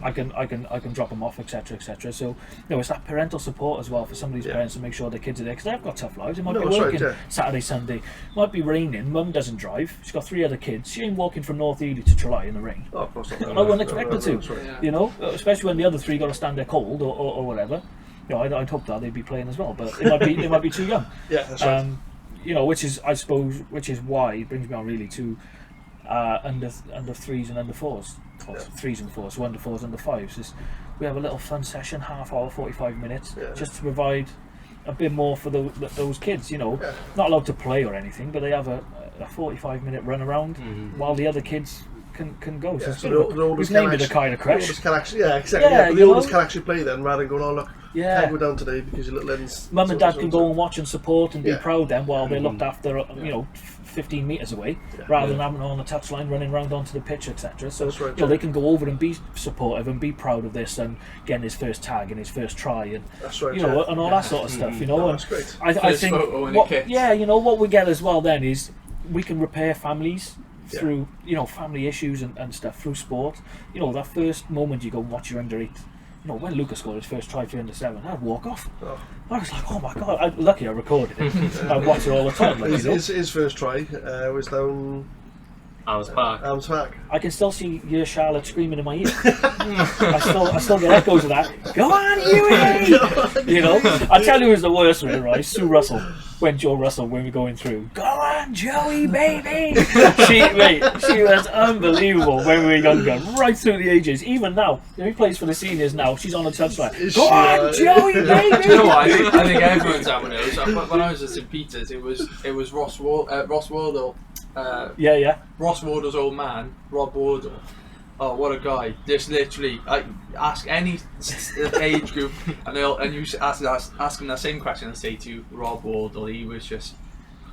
I can drop them off, etc., etc. So it's that parental support as well for some of these parents to make sure their kids are there, because they've got tough lives. They might be working Saturday, Sunday, it might be raining. Mum doesn't drive. She's got 3 other kids. She ain't walking from North Ely to Tralee in the rain.
Oh, of course not.
I wouldn't expect her to. Especially when the other 3 got to stand there cold or whatever. I'd hope that they'd be playing as well, but they might be too young.
Yeah, that's right.
Which is why it brings me on really to under 3s and under 4s. 3s and 4s, so under 4s, under 5s. We have a little fun session, half hour, 45 minutes, just to provide a bit more for those kids. Not allowed to play or anything, but they have a 45-minute run around while the other kids can go.
Yeah,
so we've named it a kind of crash.
Exactly. But the oldest can actually play then, rather than going, look, can't go down today because your little ends.
Mum and Dad can go and watch and support and be proud then while they're looked after, 15 metres away, rather than having on the touchline running around onto the pitch, etc. So they can go over and be supportive and be proud of their son getting his first tag and his first try, and and all that sort of stuff.
That's great.
I think what we get as well then is we can repair families through family issues and stuff through sport. That first moment you go and watch your under 8. When Lucas scored his first try for under 7, I'd walk off. I was like, oh my god! Lucky I recorded it. I watch it all the time.
His first try was down
Arms Park.
I can still see your Charlotte screaming in my ear. I still get echoes of that. Go on, Huey! I tell you who's the worst with it, right? Sue Russell. When Joe Russell, when we're going through, go on, Joey, baby! she was unbelievable when we were younger, right through the ages. Even now, he plays for the seniors now. She's on a touchline. Go on, Joey, baby!
You know what? I think everyone's having it. When I was at St Peter's, it was Ross Wardle. Ross Wardle's old man, Rob Wardle. Oh, what a guy! Just literally, ask any age group, and you ask them that same question and say to you, Rob Wardle, he was just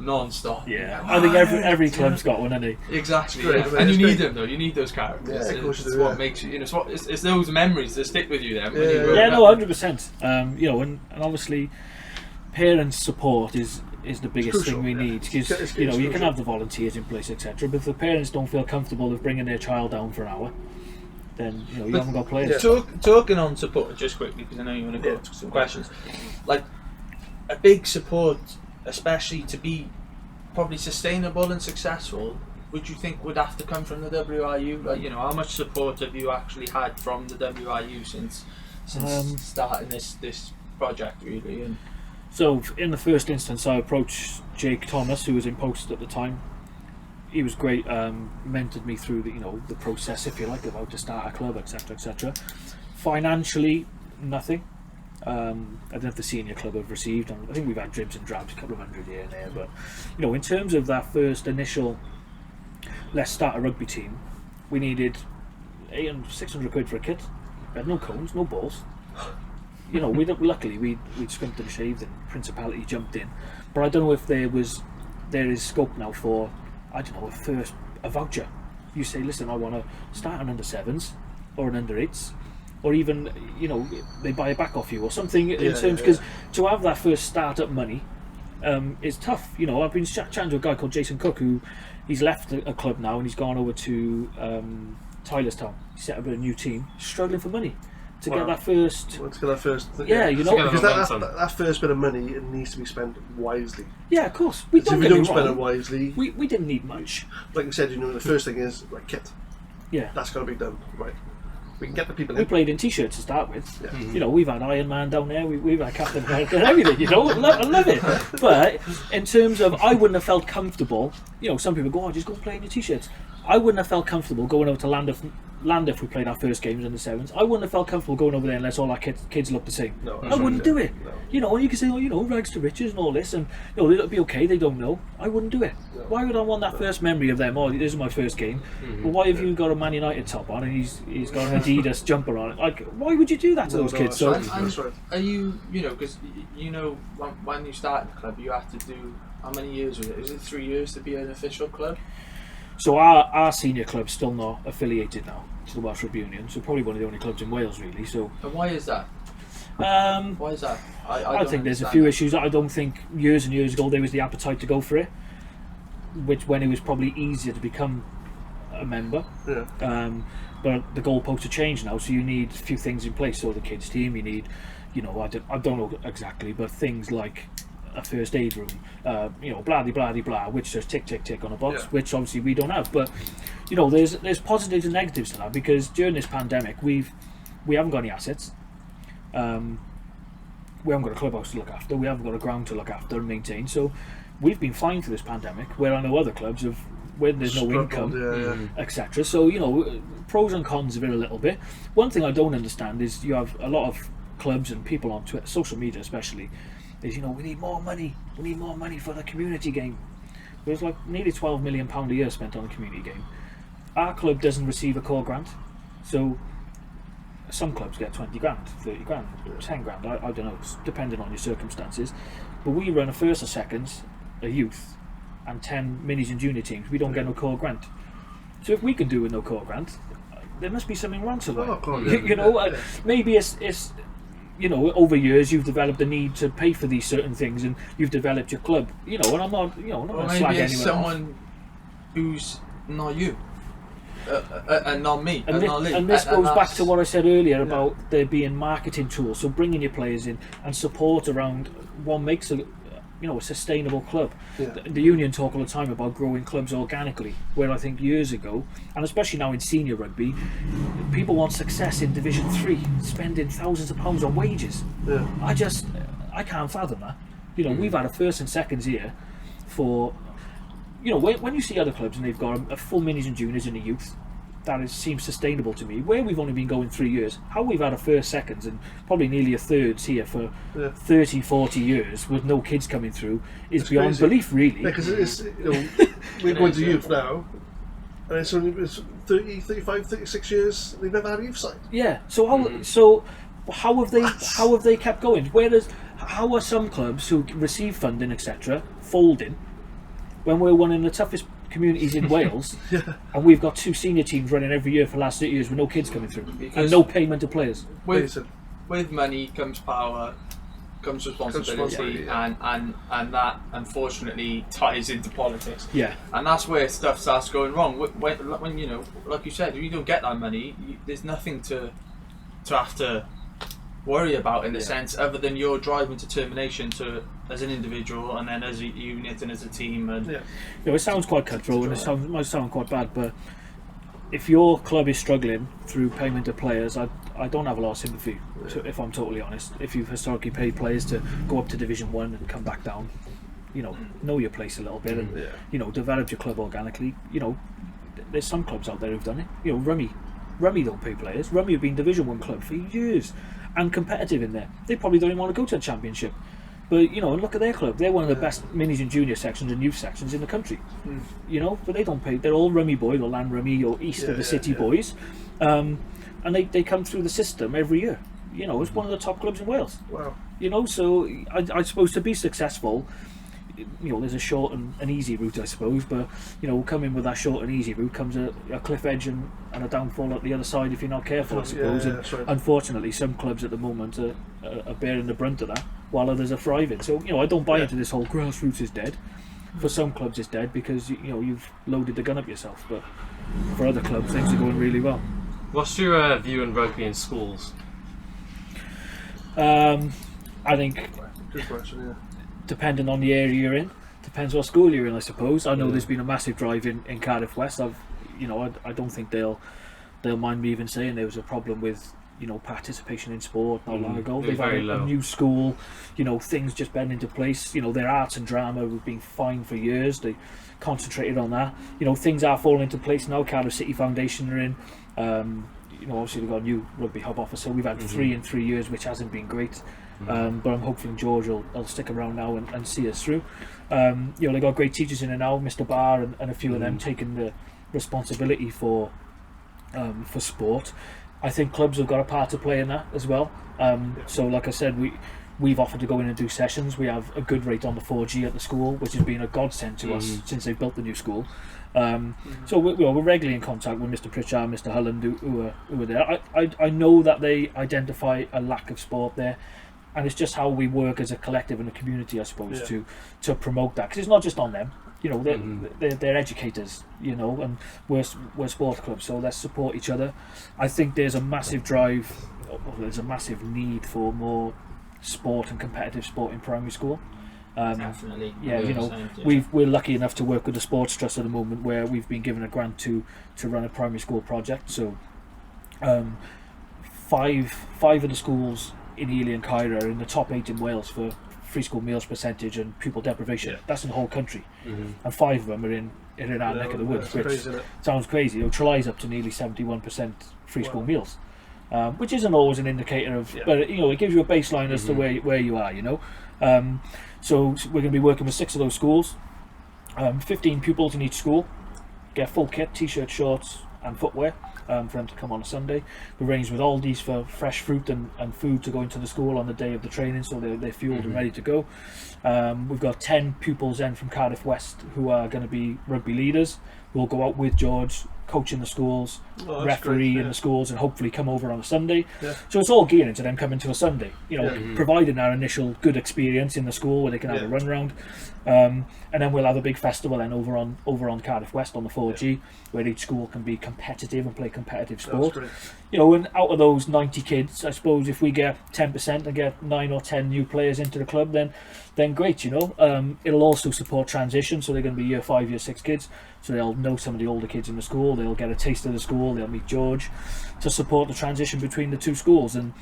non-stop.
Yeah, I think every club's got one, hasn't he?
Exactly, and you need them though. You need those characters. Yeah, it's what makes you. It's those memories that stick with you. Then,
100%. And obviously, parents' support is the biggest thing we need, because you can have the volunteers in place, etc. But if the parents don't feel comfortable with bringing their child down for an hour, then you haven't got players.
Talking on support, just quickly, because I know you want to go to some questions. Like a big support, especially to be probably sustainable and successful, would you think would have to come from the WRU? Like, how much support have you actually had from the WRU since starting this project really. And
So in the first instance, I approached Jake Thomas, who was in post at the time. He was great, mentored me through the process, if you like, of how to start a club, etc., etc. Financially, nothing. I don't know if the senior club have received. I think we've had dribs and drabs, a couple of hundred here and there. But in terms of that first initial, let's start a rugby team, we needed 600 quid for a kit. We had no cones, no balls. Luckily we'd scrimped and shaved, and Principality jumped in. But I don't know if there is scope now for, I don't know, a voucher. You say, listen, I want to start an under 7s or an under 8s, or even they buy it back off you or something in terms, because to have that first start-up money is tough. I've been chatting to a guy called Jason Cook, who he's left a club now and he's gone over to Tylerstown. He set up a new team, struggling for money to get that first.
Well, to get that first.
Because
that first bit of money, it needs to be spent wisely.
Yeah, of course.
If we don't spend it wisely,
we didn't need much.
Like you said, the first thing is kit.
Yeah,
That's got to be done right. We can get the people
we
in.
played in t-shirts to start with.
Yeah.
Mm-hmm. We've had Iron Man down there. We've had Captain America and everything. I love it. But in terms of, I wouldn't have felt comfortable. Some people go, just go and play in your t-shirts. I wouldn't have felt comfortable going over to Land if we played our first games in the 7s. I wouldn't have felt comfortable going over there unless all our kids looked the same.
No,
I wouldn't do it.
No.
And you can say, rags to riches and all this, and it'll be okay. They don't know. I wouldn't do it.
No.
Why would I want that first memory of them? This is my first game. Well, why have you got a Man United top on and he's got an Adidas jumper on? Like, why would you do that to those kids? So,
that's right.
are you, because when you started the club, you have to do, how many years was it? Is it 3 years to be an official club?
So our senior club's still not affiliated now to the Welsh Rugby Union, so probably one of the only clubs in Wales really. So,
And why is that?
Why
is that?
I think there's a few issues. I don't think years and years ago there was the appetite to go for it, which when it was probably easier to become a member.
Yeah.
But the goalposts have changed now, so you need a few things in place. So the kids team, you need, I don't know exactly, but things like a first aid room, blah de blah de blah, which says tick tick tick on a box, which obviously we don't have. But there's positives and negatives to that, because during this pandemic we haven't got any assets. We haven't got a clubhouse to look after. We haven't got a ground to look after and maintain. So we've been fine through this pandemic, where I know other clubs have, when there's no income, etc. So pros and cons of it a little bit. One thing I don't understand is you have a lot of clubs and people on Twitter, social media especially, is we need more money. We need more money for the community game. There's like nearly £12 million a year spent on a community game. Our club doesn't receive a core grant, so some clubs get 20 grand, 30 grand, 10 grand. I don't know, depending on your circumstances. But we run a first or seconds, a youth, and 10 minis and junior teams. We don't get no core grant. So if we can do with no core grant, there must be something wrong somewhere. Maybe it's over years you've developed a need to pay for these certain things, and you've developed your club. And I'm not, not going to slag anyone off.
Someone who's not you, and not me,
and this goes back to what I said earlier about there being marketing tools. So bringing your players in and support around what makes a sustainable club. The union talk all the time about growing clubs organically, where I think years ago, and especially now in senior rugby, people want success in Division 3, spending thousands of pounds on wages. I can't fathom that. We've had a first and seconds here for, when you see other clubs and they've got a full minis and juniors and a youth, that seems sustainable to me. Where we've only been going 3 years, how we've had a first, seconds, and probably nearly a thirds here for 30, 40 years with no kids coming through is beyond belief, really.
Because we're going to youth now, and it's 30, 35, 36 years, they've never had a youth side.
Yeah, so how have they kept going? How are some clubs who receive funding, etc., folding when we're one of the toughest communities in Wales, and we've got 2 senior teams running every year for the last 8 years with no kids coming through and no payment to players?
With money comes power, comes responsibility, and that unfortunately ties into politics. And that's where stuff starts going wrong. When like you said, if you don't get that money, there's nothing to have to worry about in the sense, other than your drive and determination to, as an individual, and then as a unit and as a team. And
it sounds quite cutthroat, and it might sound quite bad, but if your club is struggling through payment of players, I don't have a lot of sympathy, if I'm totally honest. If you've historically paid players to go up to Division 1 and come back down, know your place a little bit and, develop your club organically. There's some clubs out there who've done it. Rummy don't pay players. Rummy have been Division 1 club for years and competitive in there. They probably don't even want to go to the Championship. But, look at their club. They're one of the best minis and junior sections and youth sections in the country. But they don't pay. They're all Rummy boys or Land Rummy or East of the City boys. And they come through the system every year. It's one of the top clubs in Wales.
Wow.
So I suppose to be successful, there's a short and an easy route, I suppose. But, coming with that short and easy route comes a cliff edge and a downfall at the other side if you're not careful, I suppose. And
right.
unfortunately, some clubs at the moment are bearing the brunt of that, while others are thriving. So, I don't buy into this whole grassroots is dead. For some clubs it's dead because, you've loaded the gun up yourself. But for other clubs, things are going really well.
What's your view on rugby in schools?
I think...
Good question, yeah.
Depending on the area you're in, depends what school you're in, I suppose. I know there's been a massive drive in Cardiff West. I don't think they'll mind me even saying there was a problem with participation in sport not long ago. They've had a new school, things just bend into place. Their arts and drama have been fine for years. They concentrated on that. Things are falling into place now. Cardiff City Foundation are in. Obviously we've got a new rugby hub officer. We've had 3 in 3 years, which hasn't been great. But I'm hoping George will stick around now and see us through. They've got great teachers in it now, Mr. Barr and a few of them taking the responsibility for sport. I think clubs have got a part to play in that as well. So like I said, we've offered to go in and do sessions. We have a good rate on the 4G at the school, which has been a godsend to us since they built the new school. So we're regularly in contact with Mr. Pritchard and Mr. Hulland who are there. I know that they identify a lack of sport there. And it's just how we work as a collective and a community, I suppose, to promote that. Because it's not just on them, they're educators, and we're sports clubs, so let's support each other. I think there's a massive drive, there's a massive need for more sport and competitive sport in primary school.
Definitely.
We're lucky enough to work with the Sports Trust at the moment, where we've been given a grant to run a primary school project. So, 5 of the schools in Ely and Cairo are in the top 8 in Wales for free school meals percentage and pupil deprivation. That's in the whole country, and 5 of them are in our neck of the woods, which sounds crazy. Trilly's up to nearly 71% free school meals, which isn't always an indicator of, but it gives you a baseline as to where you are. So we're going to be working with 6 of those schools, 15 pupils in each school, get full kit, t-shirt, shorts, and footwear. For them to come on a Sunday. We arranged with Aldi's for fresh fruit and food to go into the school on the day of the training, so they're fueled and ready to go. We've got 10 pupils then from Cardiff West who are going to be rugby leaders. We'll go out with George, coach in the schools, referee in the schools, and hopefully come over on a Sunday. So it's all geared into them coming to a Sunday, providing our initial good experience in the school where they can have a run round. And then we'll have a big festival then over on Cardiff West on the 4G, where each school can be competitive and play competitive sport. And out of those 90 kids, I suppose if we get 10% and get 9 or 10 new players into the club, then great. It'll also support transition, so they're going to be year 5, year 6 kids, so they'll know some of the older kids in the school. They'll get a taste of the school. They'll meet George to support the transition between the 2 schools. And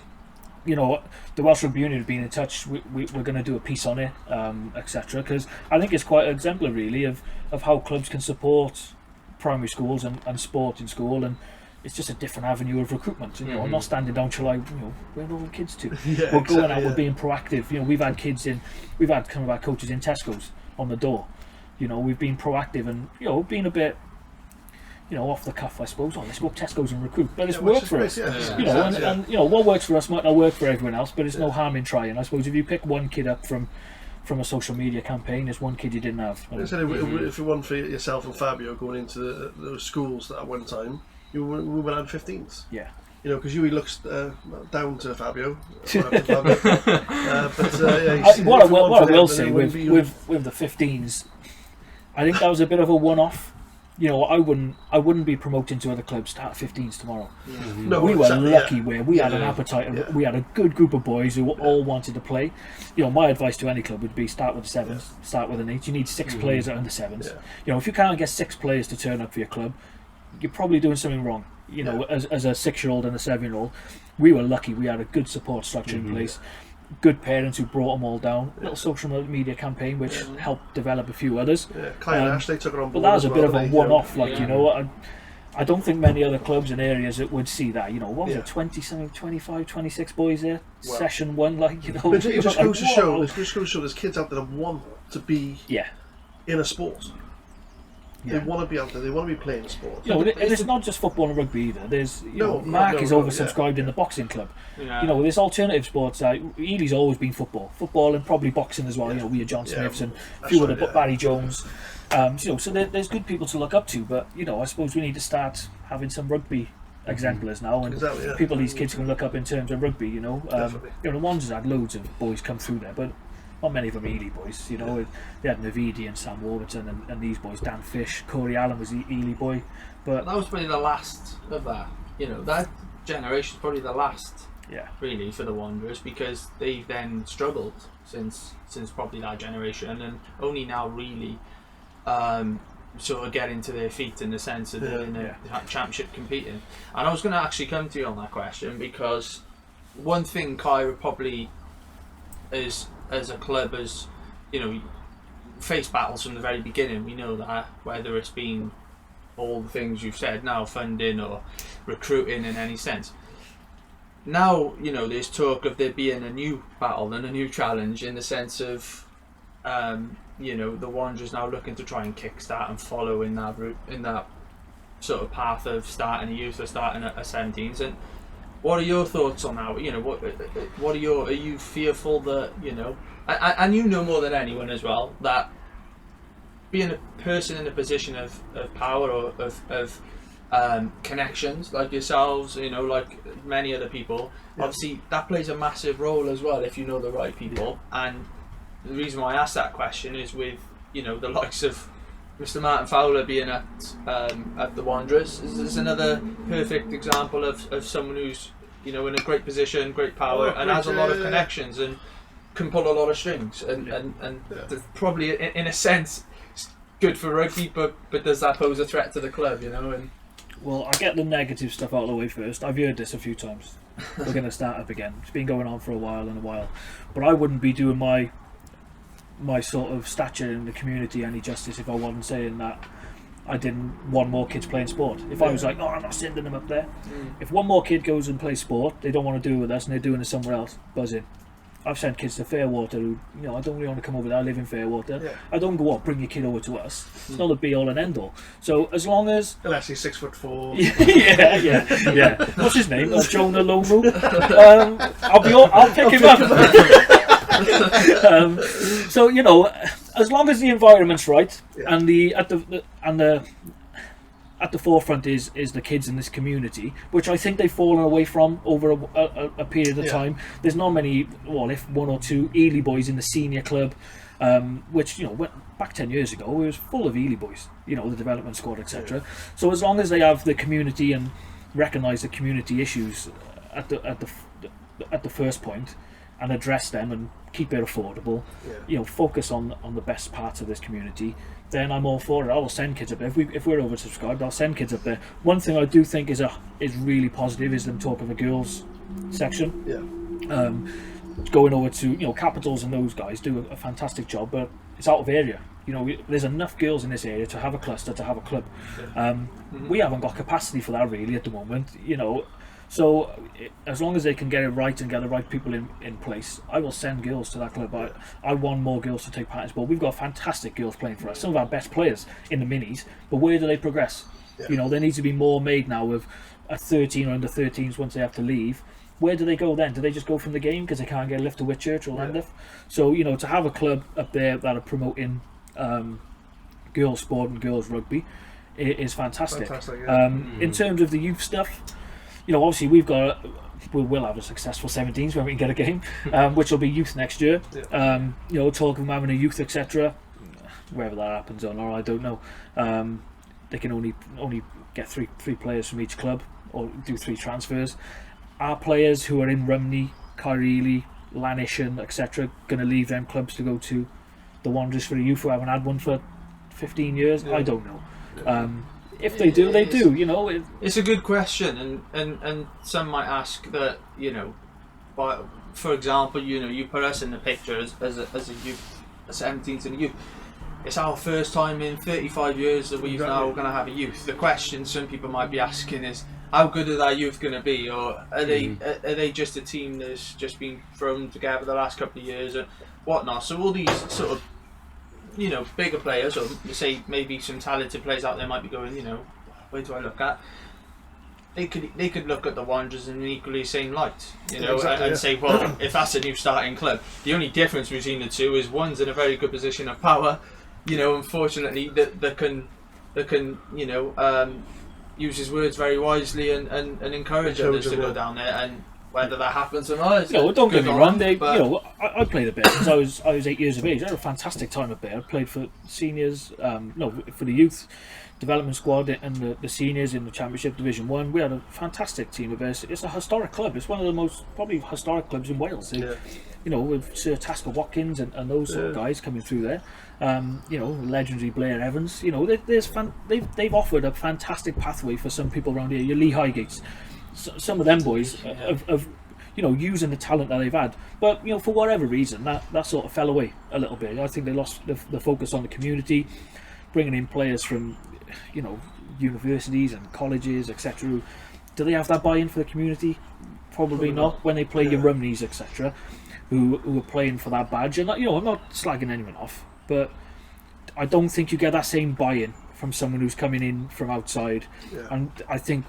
the Welsh Rugby Union have been in touch. We're going to do a piece on it, etc. Because I think it's quite exemplary, really, of how clubs can support primary schools and sport in school, and it's just a different avenue of recruitment. I'm not standing down till where are all the kids to? We're going out. We're being proactive. We've had some of our coaches in Tesco's on the door. We've been proactive and being a bit. Off the cuff, I suppose. Let's go to Tesco's and recruit. But it's worked for us. And what works for us might not work for everyone else, but it's no harm in trying. I suppose if you pick one kid up from a social media campaign, there's one kid you didn't have.
If it weren't for yourself and Fabio going into those schools at one time, we would have 15s.
Yeah.
Because Huey looks down to Fabio.
What I will say with the 15s, I think that was a bit of a one-off. I wouldn't be promoting to other clubs start 15s tomorrow.
No,
we were lucky where we had an appetite and we had a good group of boys who all wanted to play. My advice to any club would be start with the 7s, start with an 8. You need 6 players at under 7s. If you can't get 6 players to turn up for your club, you're probably doing something wrong. You know, as a 6-year-old and a 7-year-old, we were lucky. We had a good support structure in place. Good parents who brought them all down. Little social media campaign which helped develop a few others.
Yeah, Kai and Ashley took it on board.
But that was
as
a bit
well,
of a
didn't they?
one-off. Like, you know, I don't think many other clubs and areas that would see that. You know, what was
Yeah.
it, 20-something, 25, 26 boys there?
Well,
Session 1, like, you know.
But it just
like,
goes to show.
whoa.
It just goes to show there's kids out there that want to be
Yeah.
in a sport. They want to be out there. They want to be playing sport.
You know, it's not just football and rugby either. There's, Mark is oversubscribed in the boxing club.
Yeah.
You know, there's alternative sports. Ely's always been football and probably boxing as well. You know, we had John Smiths and a few other, Barry Jones. You know, so there's good people to look up to. But you know, I suppose we need to start having some rugby exemplars now, and people these kids can look up in terms of rugby. You know, you know, the Wanderers had loads of boys come through there, but not many of them Ely boys. You know, they had Navidi and Sam Warburton and these boys. Dan Fish, Corey Allen was the Ely boy, but
that was probably the last of that. You know, that generation is probably the last.
Yeah.
Really, for the Wanderers, because they've then struggled since probably that generation, and only now really sort of getting to their feet in the sense of doing the championship competing. And I was going to actually come to you on that question, because one thing Kai would probably as a club, as you know, face battles from the very beginning. We know that, whether it's been all the things you've said now, funding or recruiting in any sense. Now, you know, there's talk of there being a new battle and a new challenge in the sense of, you know, the Wanderers now looking to try and kickstart and follow in that route, in that sort of path of starting a youth or starting a 17s. And what are your thoughts on that? You know, what are you fearful that, you know, and you know more than anyone as well, that being a person in a position of power or of connections like yourselves, you know, like many other people, obviously that plays a massive role as well if you know the right people. And the reason why I asked that question is with, you know, the likes of Mr. Martin Fowler being at the Wanderers is another perfect example of someone who's, you know, in a great position, great power, and has a lot of connections and can pull a lot of strings, and probably in a sense good for rugby, but does that pose a threat to the club, you know? And
well, I get the negative stuff out of the way first. I've heard this a few times. We're going to start up again. It's been going on for a while, but I wouldn't be doing my sort of stature in the community any justice if I wasn't saying that I didn't want more kids playing sport. If I was like, oh, I'm not sending them up there. If one more kid goes and plays sport, they don't want to do it with us and they're doing it somewhere else, buzzing. I've sent kids to Fairwater who, you know, I don't really want to come over there, I live in Fairwater. I don't go, bring your kid over to us. It's not the be all and end all. So as long as...
Unless he's 6'4".
yeah. What's his name? Jonah Lomu? I'll pick him up. So, you know, as long as the environment's right and at the forefront is the kids in this community, which I think they've fallen away from over a period of time. There's not many, well, if one or two Ely boys in the senior club, which, you know, went back 10 years ago, it was full of Ely boys, you know, the development squad, etc. So as long as they have the community and recognise the community issues at the first point and address them and keep it affordable, you know, focus on the best parts of this community, then I'm all for it. I will send kids up there. If we're oversubscribed, I'll send kids up there. One thing I do think is really positive is them talk of a girls section. Going over to, you know, Capitals and those guys do a fantastic job, but it's out of area. You know, there's enough girls in this area to have a cluster, to have a club. We haven't got capacity for that really at the moment, you know. So as long as they can get it right and get the right people in place, I will send girls to that club. I want more girls to take part in sport. We've got fantastic girls playing for us, some of our best players in the minis, but where do they progress? You know, there needs to be more made now of a 13 or under 13s once they have to leave. Where do they go then? Do they just go from the game because they can't get a lift to Whitchurch or Lambeth? So, you know, to have a club up there that are promoting girls sport and girls rugby is fantastic. In terms of the youth stuff, you know, obviously we'll have a successful 17s when we can get a game, which will be youth next year. You know, talk of having a youth, etc. Whether that happens or not, I don't know. They can only get three players from each club or do 3 transfers. Our players who are in Rumney, Caerphilly, Lanishan, etc., going to leave them clubs to go to the Wanderers for a youth who haven't had one for 15 years? I don't know. if they do, they do. You know,
it's a good question, and some might ask that, you know, but for example, you know, you put us in the picture as a youth, a 17s and a youth. It's our first time in 35 years that we've now going to have a youth. The question some people might be asking is, how good are that youth going to be, or are they just a team that's just been thrown together the last couple of years and whatnot? So all these sort of, you know, bigger players, or say maybe some talented players out there might be going, you know, where do I look at? They could look at the Wanderers in an equally same light, you know, and say, well, if that's a new starting club, the only difference between the two is one's in a very good position of power, you know, unfortunately, that can you know, use his words very wisely and encourage others to go down there, and whether that happens or not,
you know, don't get me wrong. You know, I played a bit since I was 8 years of age. I had a fantastic time up there. I played for seniors, for the youth development squad and the seniors in the Championship Division 1. We had a fantastic team of us. It's a historic club. It's one of the most probably historic clubs in Wales. You know, with Sir Tasker Watkins and those sort of guys coming through there. You know, legendary Blair Evans. You know, they've offered a fantastic pathway for some people around here. Your Lee Highgates, some of them boys of you know, using the talent that they've had, but you know, for whatever reason, that sort of fell away a little bit. I think they lost the focus on the community, bringing in players from, you know, universities and colleges, etc. Do they have that buy-in for the community? Probably not. When they play your Rumneys, etc., who are playing for that badge, and you know, I'm not slagging anyone off, but I don't think you get that same buy-in from someone who's coming in from outside. And I think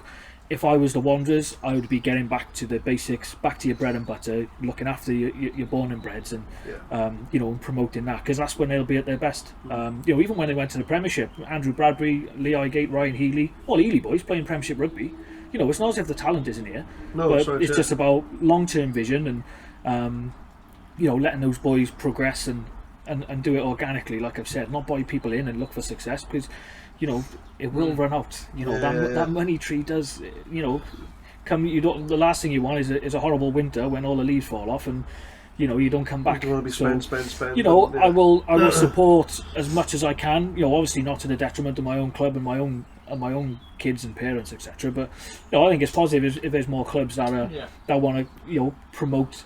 if I was the Wanderers, I would be getting back to the basics, back to your bread and butter, looking after your born and breds, and you know, and promoting that, because that's when they'll be at their best. You know, even when they went to the Premiership, Andrew Bradbury, Lee Highgate, Ryan Healy, all Ely boys playing Premiership rugby. You know, it's not as if the talent isn't here, but it's just about long-term vision and you know, letting those boys progress and do it organically, like I've said, not buy people in and look for success, because you know, it will run out. You know, that money tree does, you know, come. You don't. The last thing you want is a horrible winter when all the leaves fall off and, you know, you don't come back.
You don't want to be spend.
You know, I will support as much as I can. You know, obviously not to the detriment of my own club and my own kids and parents, etc. But you know, I think it's positive if there's more clubs that want to, you know, promote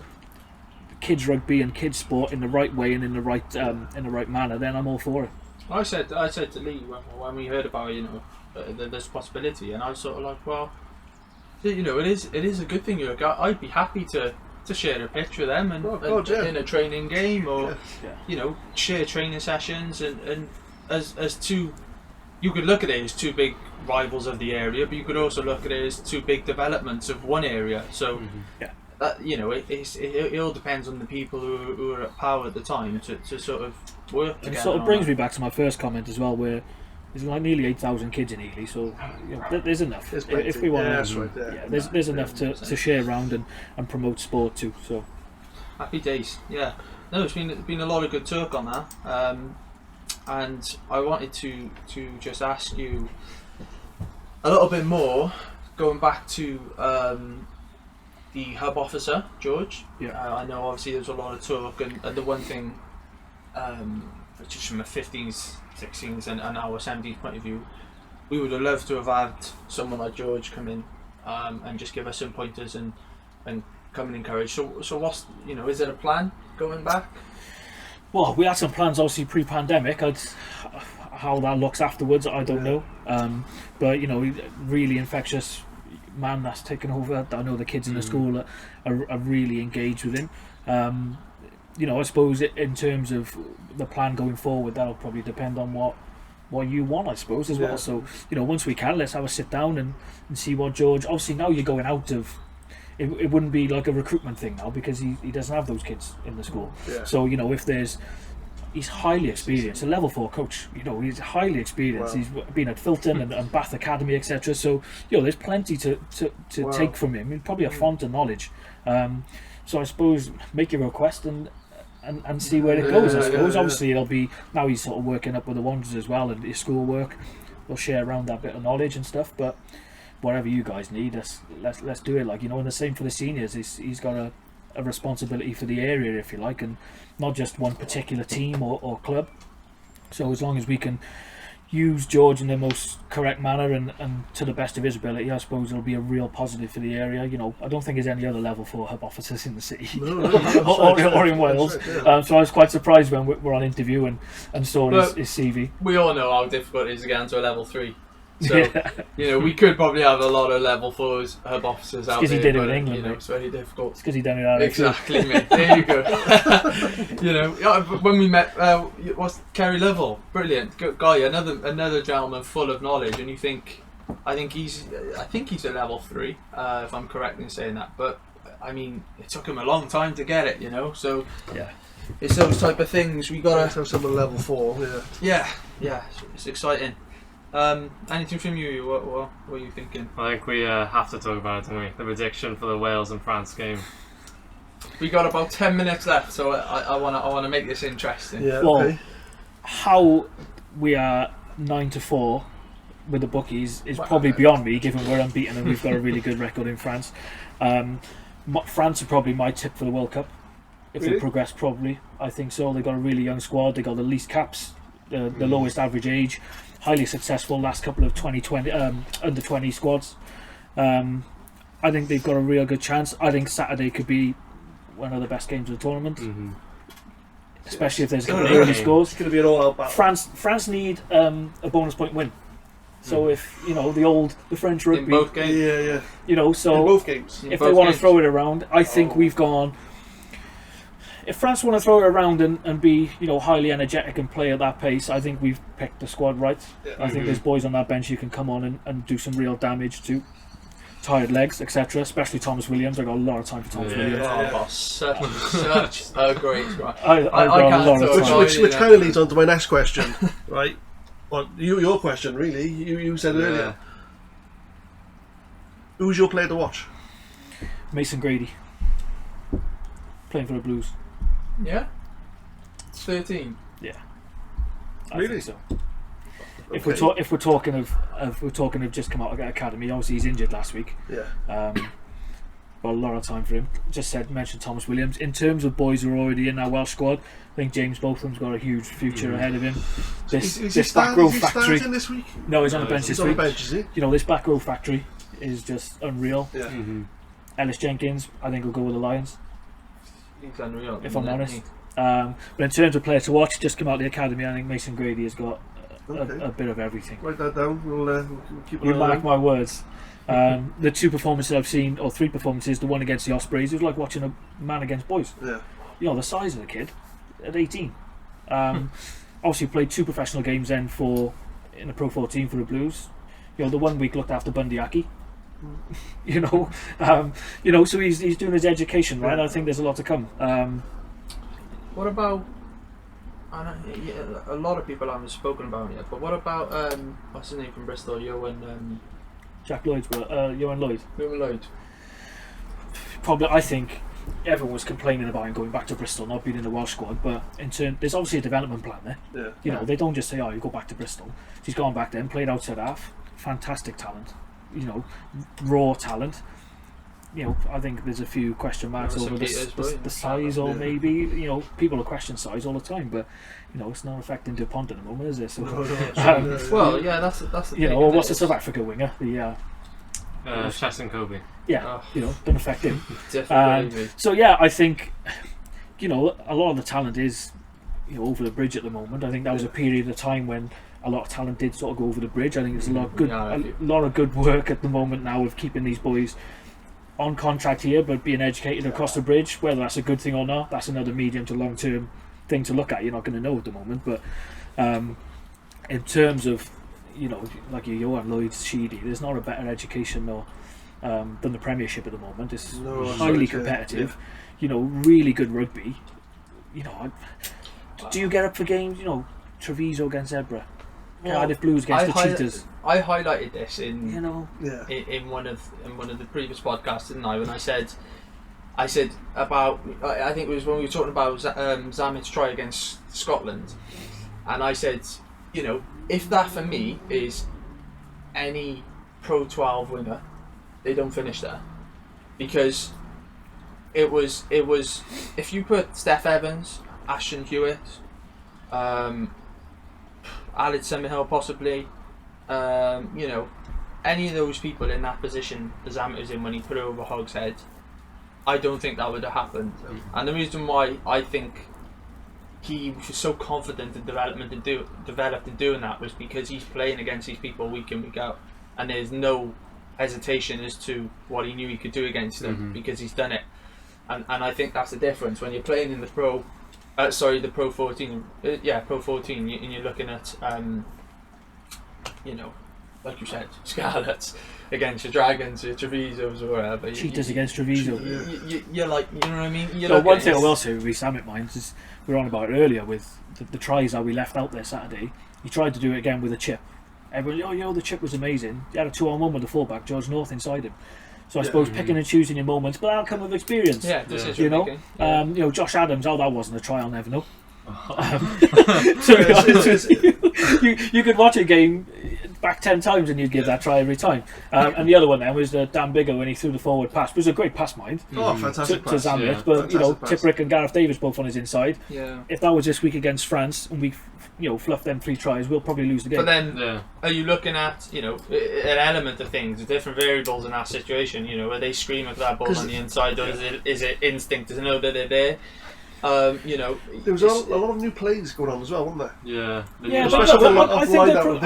kids rugby and kids sport in the right way and in the right manner. Then I'm all for it.
I said to Lee when we heard about, you know, this possibility, and I was sort of like, well, you know, it is a good thing. I'd be happy to share a picture of them and in a training game, or you know, share training sessions, and as two, you could look at it as two big rivals of the area, but you could also look at it as two big developments of one area. So you know, it all depends on the people who are at power at the time to sort of work together.
It sort of brings me back to my first comment as well, where there's like nearly 8,000 kids in Ely, so you know, there's enough. If we want there's enough to share around and promote sport too. So
happy days. Yeah, no, it's been a lot of good talk on that, and I wanted to just ask you a little bit more, going back to the hub officer, George. I know obviously there's a lot of talk, and the one thing, just from a 15s, 16s and our 17s point of view, we would have loved to have had someone like George come in and just give us some pointers and come and encourage. So what's, you know, is there a plan going back?
Well, we had some plans obviously pre-pandemic. How that looks afterwards, I don't know. But you know, really infectious man that's taken over. I know the kids in the school are really engaged with him. You know, I suppose in terms of the plan going forward, that'll probably depend on what you want, I suppose, as well. So, you know, once we can, let's have a sit down and see what George. Obviously, now you're going out of. It wouldn't be like a recruitment thing now, because he doesn't have those kids in the school. So, you know, he's highly experienced, a level 4 coach. You know, he's highly experienced. He's been at Filton and Bath Academy, etc. So, you know, there's plenty to take from him. He's probably a font of knowledge. So I suppose make your request and see where it goes. I suppose obviously it'll be, now he's sort of working up with the Wanderers as well, and his school work. We'll share around that bit of knowledge and stuff. But whatever you guys need, let's do it. Like, you know, and the same for the seniors. He's got a responsibility for the area, if you like, and not just one particular team or club. So as long as we can, use George in the most correct manner and to the best of his ability, I suppose it'll be a real positive for the area. You know, I don't think there's any other level 4 hub officers in the city or in Wales. So I was quite surprised when we were on interview and saw his CV.
We all know how difficult it is to get into a level 3. So, you know, we could probably have a lot of level 4s hub officers out there.
Because he did it in England,
you know, it's very difficult.
It's because he done it out
Exactly, mate. There you go. You know, when we met, what's Kerry Lovell? Brilliant good guy, another gentleman full of knowledge, and I think he's a level 3, if I'm correct in saying that. But I mean, it took him a long time to get it, you know. So
yeah,
it's those type of things we gotta
have someone level 4.
Yeah, it's exciting. Anything from you? What were you thinking?
I think we have to talk about it, don't we? The prediction for the Wales and France game.
We got about 10 minutes left, so I wanna make this interesting.
Yeah.
Well,
Okay.
how we are 9-4 with the bookies is probably beyond me, given we're unbeaten and we've got a really good record in France. France are probably my tip for the World Cup if they progress. Probably, I think so. They've got a really young squad. They got the least caps, the lowest average age. Highly successful last couple of 2020 under 20 squads. I think they've got a real good chance. I think Saturday could be one of the best games of the tournament, especially if there's going to be early scores.
It's going to be an all-out battle.
France need a bonus point win. So if you know the French rugby,
in both games,
yeah,
you know, so
in both games,
if they want to throw it around, I think we've gone. If France want to throw it around and be, you know, highly energetic and play at that pace, I think we've picked the squad right.
Yeah.
I think there's boys on that bench who can come on and do some real damage to tired legs, etc. Especially Thomas Williams. I got a lot of time for Thomas Williams.
Oh, such a great squad.
I got a lot of time.
Which kind of leads on to my next question, right? Well, your question really. You said it earlier. Who's your player to watch?
Mason Grady, playing for the Blues.
Yeah, 13.
Yeah,
Really?
I think so.
Okay.
If we're talking of just come out of the academy, obviously he's injured last week.
Yeah.
Got a lot of time for him. Mentioned Thomas Williams. In terms of boys who are already in that Welsh squad, I think James Botham's got a huge future ahead of him. This back row factory.
This week?
No, he's on the bench this
He's on
week.
the bench, is he?
You know, this back row factory is just unreal.
Yeah.
Ellis Jenkins, I think, will go with the Lions.
He's unreal.
If I'm honest. But in terms of player to watch, just come out of the academy, I think Mason Grady has got a bit of everything.
Write that down. We'll keep
You mark my words. The 2 performances I've seen, or 3 performances, the one against the Ospreys, it was like watching a man against boys.
Yeah.
You know, the size of the kid at 18. Obviously played 2 professional games then in the Pro 14 for the Blues. You know, the 1 week looked after Bundyaki. you know, so he's doing his education, right? I think there's a lot to come.
What about? A lot of people haven't spoken about it yet, but what about what's his name from Bristol? Johan
Lloyd.
Lloyd.
Probably, I think everyone was complaining about him going back to Bristol, not being in the Welsh squad. But there's obviously a development plan there.
Yeah.
You know, they don't just say, "Oh, you go back to Bristol." He's gone back then, played outside half, fantastic talent. You know, raw talent. You know, I think there's a few question marks over the size, or maybe, you know, people will question size all the time, but you know, it's not affecting DuPont at the moment, is it? So,
well, yeah, that's the
you
thing,
know, what's the South Africa winger? The
Chesson Kobe.
yeah, you know, doesn't affect him.
Definitely.
So yeah, I think, you know, a lot of the talent is, you know, over the bridge at the moment. I think that was a period of time when a lot of talent did sort of go over the bridge. I think there's a lot of good work at the moment now of keeping these boys on contract here, but being educated across the bridge. Whether that's a good thing or not, that's another medium to long term thing to look at. You're not going to know at the moment, but in terms of, you know, like your Johan Lloyd, Sheedy, there's not a better education than the Premiership at the moment. It's highly competitive. You know, really good rugby. You know, do you get up for games? You know, Treviso against Zebra, Cardiff Blues against the Cheetahs.
I highlighted this in
in
one of the previous podcasts, didn't I? When I said about, I think it was when we were talking about Zamit's try against Scotland, and I said, you know, if that for me is any Pro 12 winger, they don't finish there, because it was if you put Steph Evans, Ashton Hewitt, Alex Summerhill possibly. You know, any of those people in that position the Zammit was in when he put it over Hogshead, I don't think that would have happened. And the reason why I think he was so confident in developed in doing that was because he's playing against these people week in, week out, and there's no hesitation as to what he knew he could do against them because he's done it. And I think that's the difference when you're playing in the Pro 14, Pro 14, and you're looking at you know, like you said, Scarlets against your Dragons, your Trevisos, or whatever.
Cheetahs against Treviso.
You're like, you know what I mean?
One thing I will say with Zammit Mines is we were on about it earlier with the tries that we left out there Saturday. He tried to do it again with a chip. Everybody, the chip was amazing. He had a 2-on-1 with the fullback, George North, inside him. So I suppose picking and choosing your moments, but that'll come with experience.
Yeah, this is
you know.
Yeah.
You know, Josh Adams. Oh, that wasn't a try. I'll never know. To be honest with you could watch a game back 10 times and you'd give that try every time. And the other one then was Dan Bigger when he threw the forward pass. It was a great pass, mind.
Oh, fantastic
to
pass.
Zammit,
Yeah.
but
Fantastic pass.
Tipperick and Gareth Davis both on his inside.
Yeah.
If that was this week against France and we, fluffed them 3 tries, we'll probably lose the game.
But then, are you looking at, an element of things, different variables in that situation? You know, are they screaming for that ball on the inside, or is it instinct to know that they're there?
There was a lot of new plays going on as well, wasn't there?
Yeah.
But I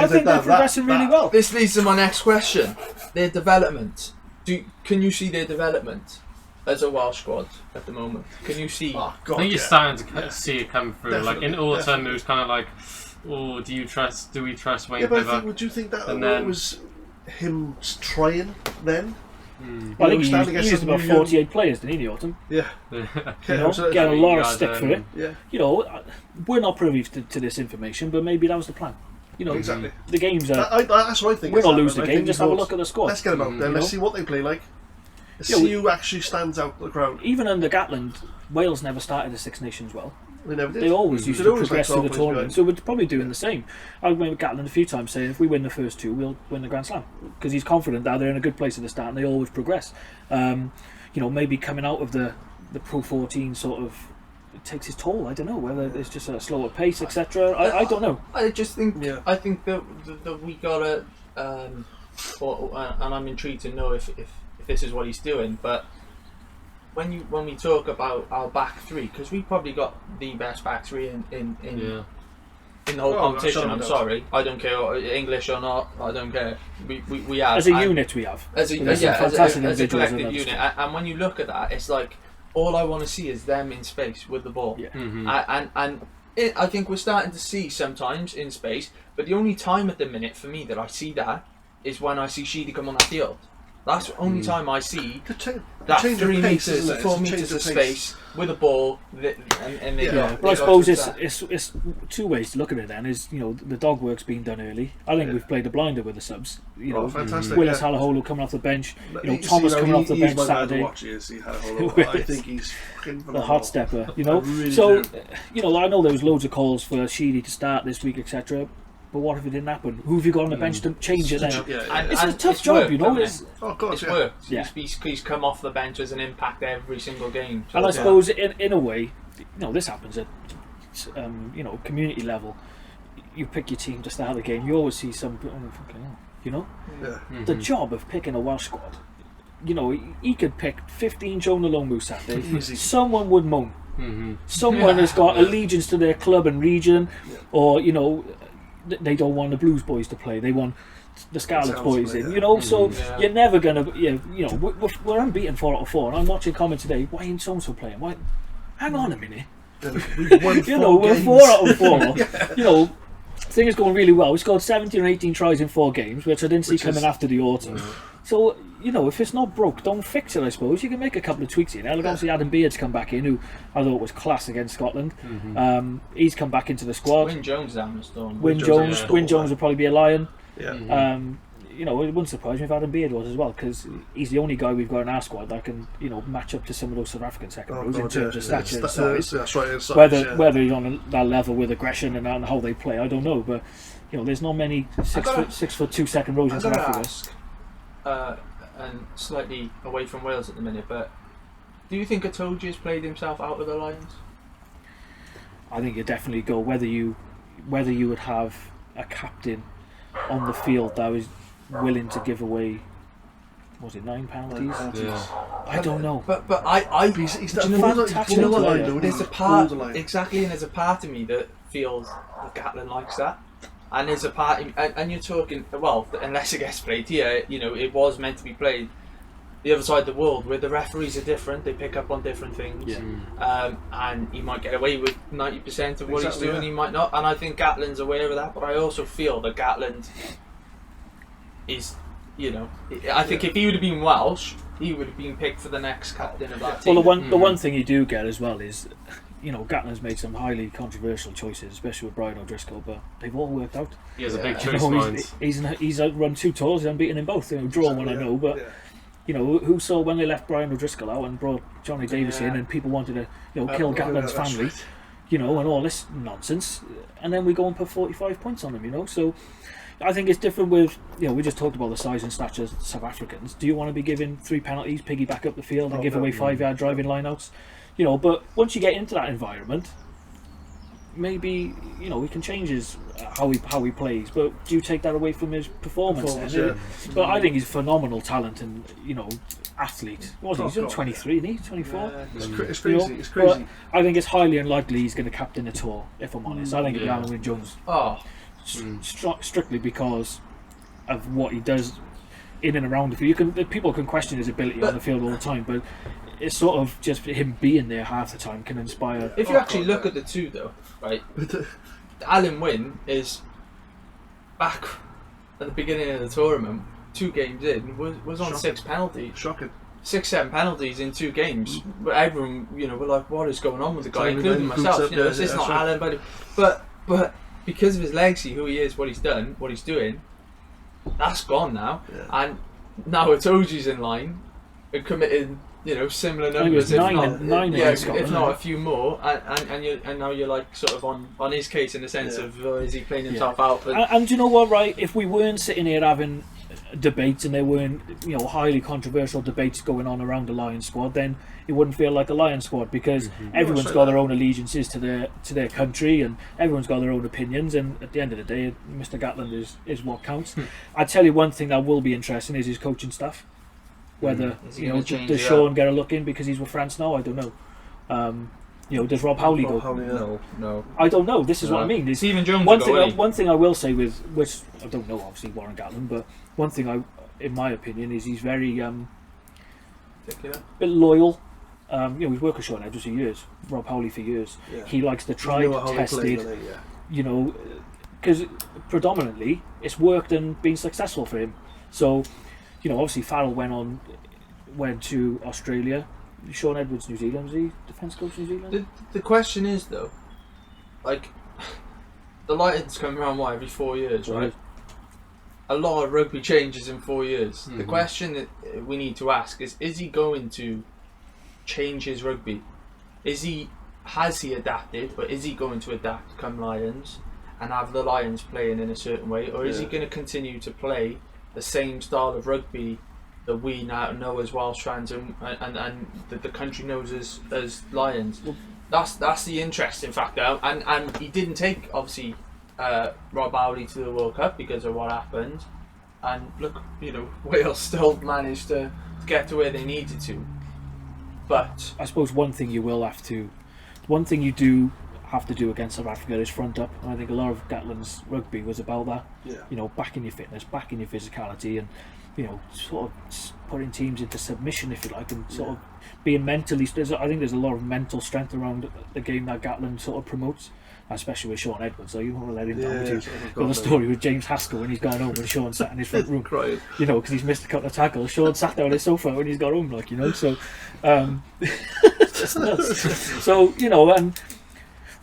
think they're progressing really well.
This leads to my next question: their development. Can you see their development as a Welsh squad at the moment? Can you see?
Oh, God,
I think you're starting to see it come through.
Definitely,
like in autumn, it was kind of like, oh, do we trust Wayne
Yeah, but I
Pivot?
think, would you think that
And
it
then-
was him trying then?
I think
standing
he
against
used
some
about
new young-
48 players, didn't he, the autumn?
Yeah.
Get a lot of stick for it.
Yeah.
We're not privy to this information, but maybe that was the plan.
Exactly.
The games are.
That's what I think.
We're
it's
not
happened.
lose the
I
game.
think
Just
he
have a
thought,
look at the squad.
Let's get them out there. Let's see what they play like. Let's see who actually stands out the crowd.
Even under Gatland, Wales never started the Six Nations well.
They never did.
They always used
They'd
to
always
progress
like
through the
12 points
tournament, so we're probably doing the same. I remember Gatland a few times saying if we win the first 2, we'll win the Grand Slam, because he's confident that they're in a good place at the start and they always progress. Maybe coming out of the Pro 14 sort of it takes its toll. I don't know whether it's just a slower pace, etc. I don't know.
I just think
Yeah.
I think that we gotta, and I'm intrigued to know if this is what he's doing. But when we talk about our back 3, because we probably got the best back 3 in the whole competition. I'm sorry, I don't care English or not. I don't care. We have
As a unit, we have.
as a
fantastic
as a
individuals
collective
and
unit. And when you look at that, it's like all I want to see is them in space with the ball.
Yeah.
I think we're starting to see sometimes in space, but the only time at the minute for me that I see that is when I see Sheedy come on the field. That's the only time I see that 3 metres, 4 metres of space with a ball, and they go.
But I suppose it's 2 ways to look at it. Then is the dog work's being done early. I think we've played a blinder with the subs.
Fantastic.
Willis Halaholo coming off the bench. Thomas coming off the bench Saturday.
I think he's
The hot stepper.
really
So
do.
I know there was loads of calls for Sheedy to start this week, etc. But what if it didn't happen? Who have you got on the bench to change it then? It's a tough job,
Worked,
Oh, God,
it's
yeah.
worked.
Yeah.
He's come off the bench as an impact every single game. So
And I suppose in a way, this happens at community level. You pick your team to start the game. You always see some.
Yeah.
The job of picking a Welsh squad. He could pick 15 Jonah Lomu Saturday.
Easy.
Someone would moan. Someone has got allegiance to their club and region, or they don't want the Blues boys to play. They want the Scarlets boys in. So you're never gonna. We're unbeaten 4 out of 4, and I'm watching comment today. Why ain't so playing? Why? Hang on a minute.
We've won 4
we're
games.
4 out of 4. Thing is going really well. We scored 17 or 18 tries in 4 games, which I didn't see coming after the autumn. So, if it's not broke, don't fix it, I suppose. You can make a couple of tweaks in. Obviously, Adam Beard's come back in, who I thought was class against Scotland. He's come back into the squad.
Wyn Jones down the storm.
Wyn Jones would probably be a lion.
Yeah.
It wouldn't surprise me if Adam Beard was as well, because he's the only guy we've got in our squad that can, match up to some of those South African second rows in terms of stature and size.
That's right.
Whether he's on that level with aggression and how they play, I don't know. But there's not many 6'2" second rows in
I'm
South
going to
Africa.
ask, and slightly away from Wales at the minute, but do you think Atoji's played himself out of the Lions?
I think you definitely go whether you would have a captain on the field that was willing to give away, was it 9 penalties? I don't know.
But I
He's
Do you know what?
fantastic player.
there's a part exactly, and there's a part of me that feels that Gatlin likes that, and there's a part, and you're talking, well, unless it gets played here, you know, it was meant to be played the other side of the world where the referees are different, they pick up on different things, and he might get away with 90% of what he's doing, he might not, and I think Gatlin's aware of that, but I also feel that Gatland is, you know, I think if he would have been Welsh, he would have been picked for the next captain of that team.
Well, the one thing you do get as well is, you know, Gatlin's made some highly controversial choices, especially with Brian O'Driscoll, but they've all worked out.
He has a big
You
choice
know,
mind.
he's run 2 tours, he's unbeaten in both. You know, drawn one, I know, but you know, who saw when they left Brian O'Driscoll out and brought Johnny Davis in, and people wanted to, you know, kill Gatlin's family, you know, and all this nonsense, and then we go and put 45 points on them, you know. So I think it's different with, you know, we just talked about the size and stature of South Africans. Do you want to be giving 3 penalties, piggyback up the field, and give away 5-yard driving lineouts? You know, but once you get into that environment, maybe, you know, he can change his how he plays, but do you take that away from his performance then? But I think he's a phenomenal talent and, you know, athlete. What was he? He's 23, isn't he? 24?
It's crazy.
You know,
It's crazy.
but I think it's highly unlikely he's going to captain a tour, if I'm honest. I think it'll be Alan Wynne-Jones. Strictly because of what he does in and around the field. People can question his ability on the field all the time, but it's sort of just him being there half the time can inspire.
If you actually look at the two, though, right, Alan Wynne is back at the beginning of the tournament, 2 games in, was on 6 penalties.
Shocking.
6-7 penalties in 2 games. But everyone, you know, were like, "What is going on with the guy?" Including myself. You know, it's not Alan, but because of his legacy, who he is, what he's done, what he's doing, that's gone now. And now Itoji's in line and committing, you know, similar numbers, if not a few more, and now you're like sort of on his case in the sense of is he playing himself out? But
and you know what, right? If we weren't sitting here having debates and there weren't, you know, highly controversial debates going on around the Lions squad, then it wouldn't feel like a Lions squad because everyone's got their own allegiances to their country and everyone's got their own opinions, and at the end of the day, Mr. Gatland is what counts. I tell you one thing that will be interesting is his coaching staff. Whether, you know, does Sean get a look in because he's with France now? I don't know. You know, does Rob Howley go?
No.
I don't know. This is what I mean.
Stephen Jones.
One thing I will say with, which I don't know, obviously Warren Gatland, but one thing in my opinion, is he's very bit loyal. You know, he's worked with Sean Edwards for years, Rob Howley for years. He likes the tried, tested. You know, because predominantly it's worked and been successful for him. So, you know, obviously Farrell went to Australia. Sean Edwards, New Zealand, was he defence coach New Zealand?
The question is though, like, the Lions come around every 4 years, right? A lot of rugby changes in 4 years. The question that we need to ask is he going to change his rugby? Has he adapted, or is he going to adapt come Lions and have the Lions playing in a certain way, or is he going to continue to play the same style of rugby that we now know as Welsh fans and that the country knows as Lions? Well, that's the interesting factor, and he didn't take obviously Rob Howley to the World Cup because of what happened, and look, you know, Wales still managed to get to where they needed to. But
I suppose one thing you do have to do against South Africa is front up, and I think a lot of Gatland's rugby was about that. You know, backing your fitness, backing your physicality, and, you know, sort of putting teams into submission, if you like, and sort of being mentally. I think there's a lot of mental strength around the game that Gatland sort of promotes, especially with Sean Edwards. So you don't want to let him down. You've got the story with James Haskell when he's gone home and Sean sat in his front room,
Crying.
you know, because he's missed a couple of tackles. Sean sat down on his sofa when he's got home, like, you know. So, just nuts. So, you know, and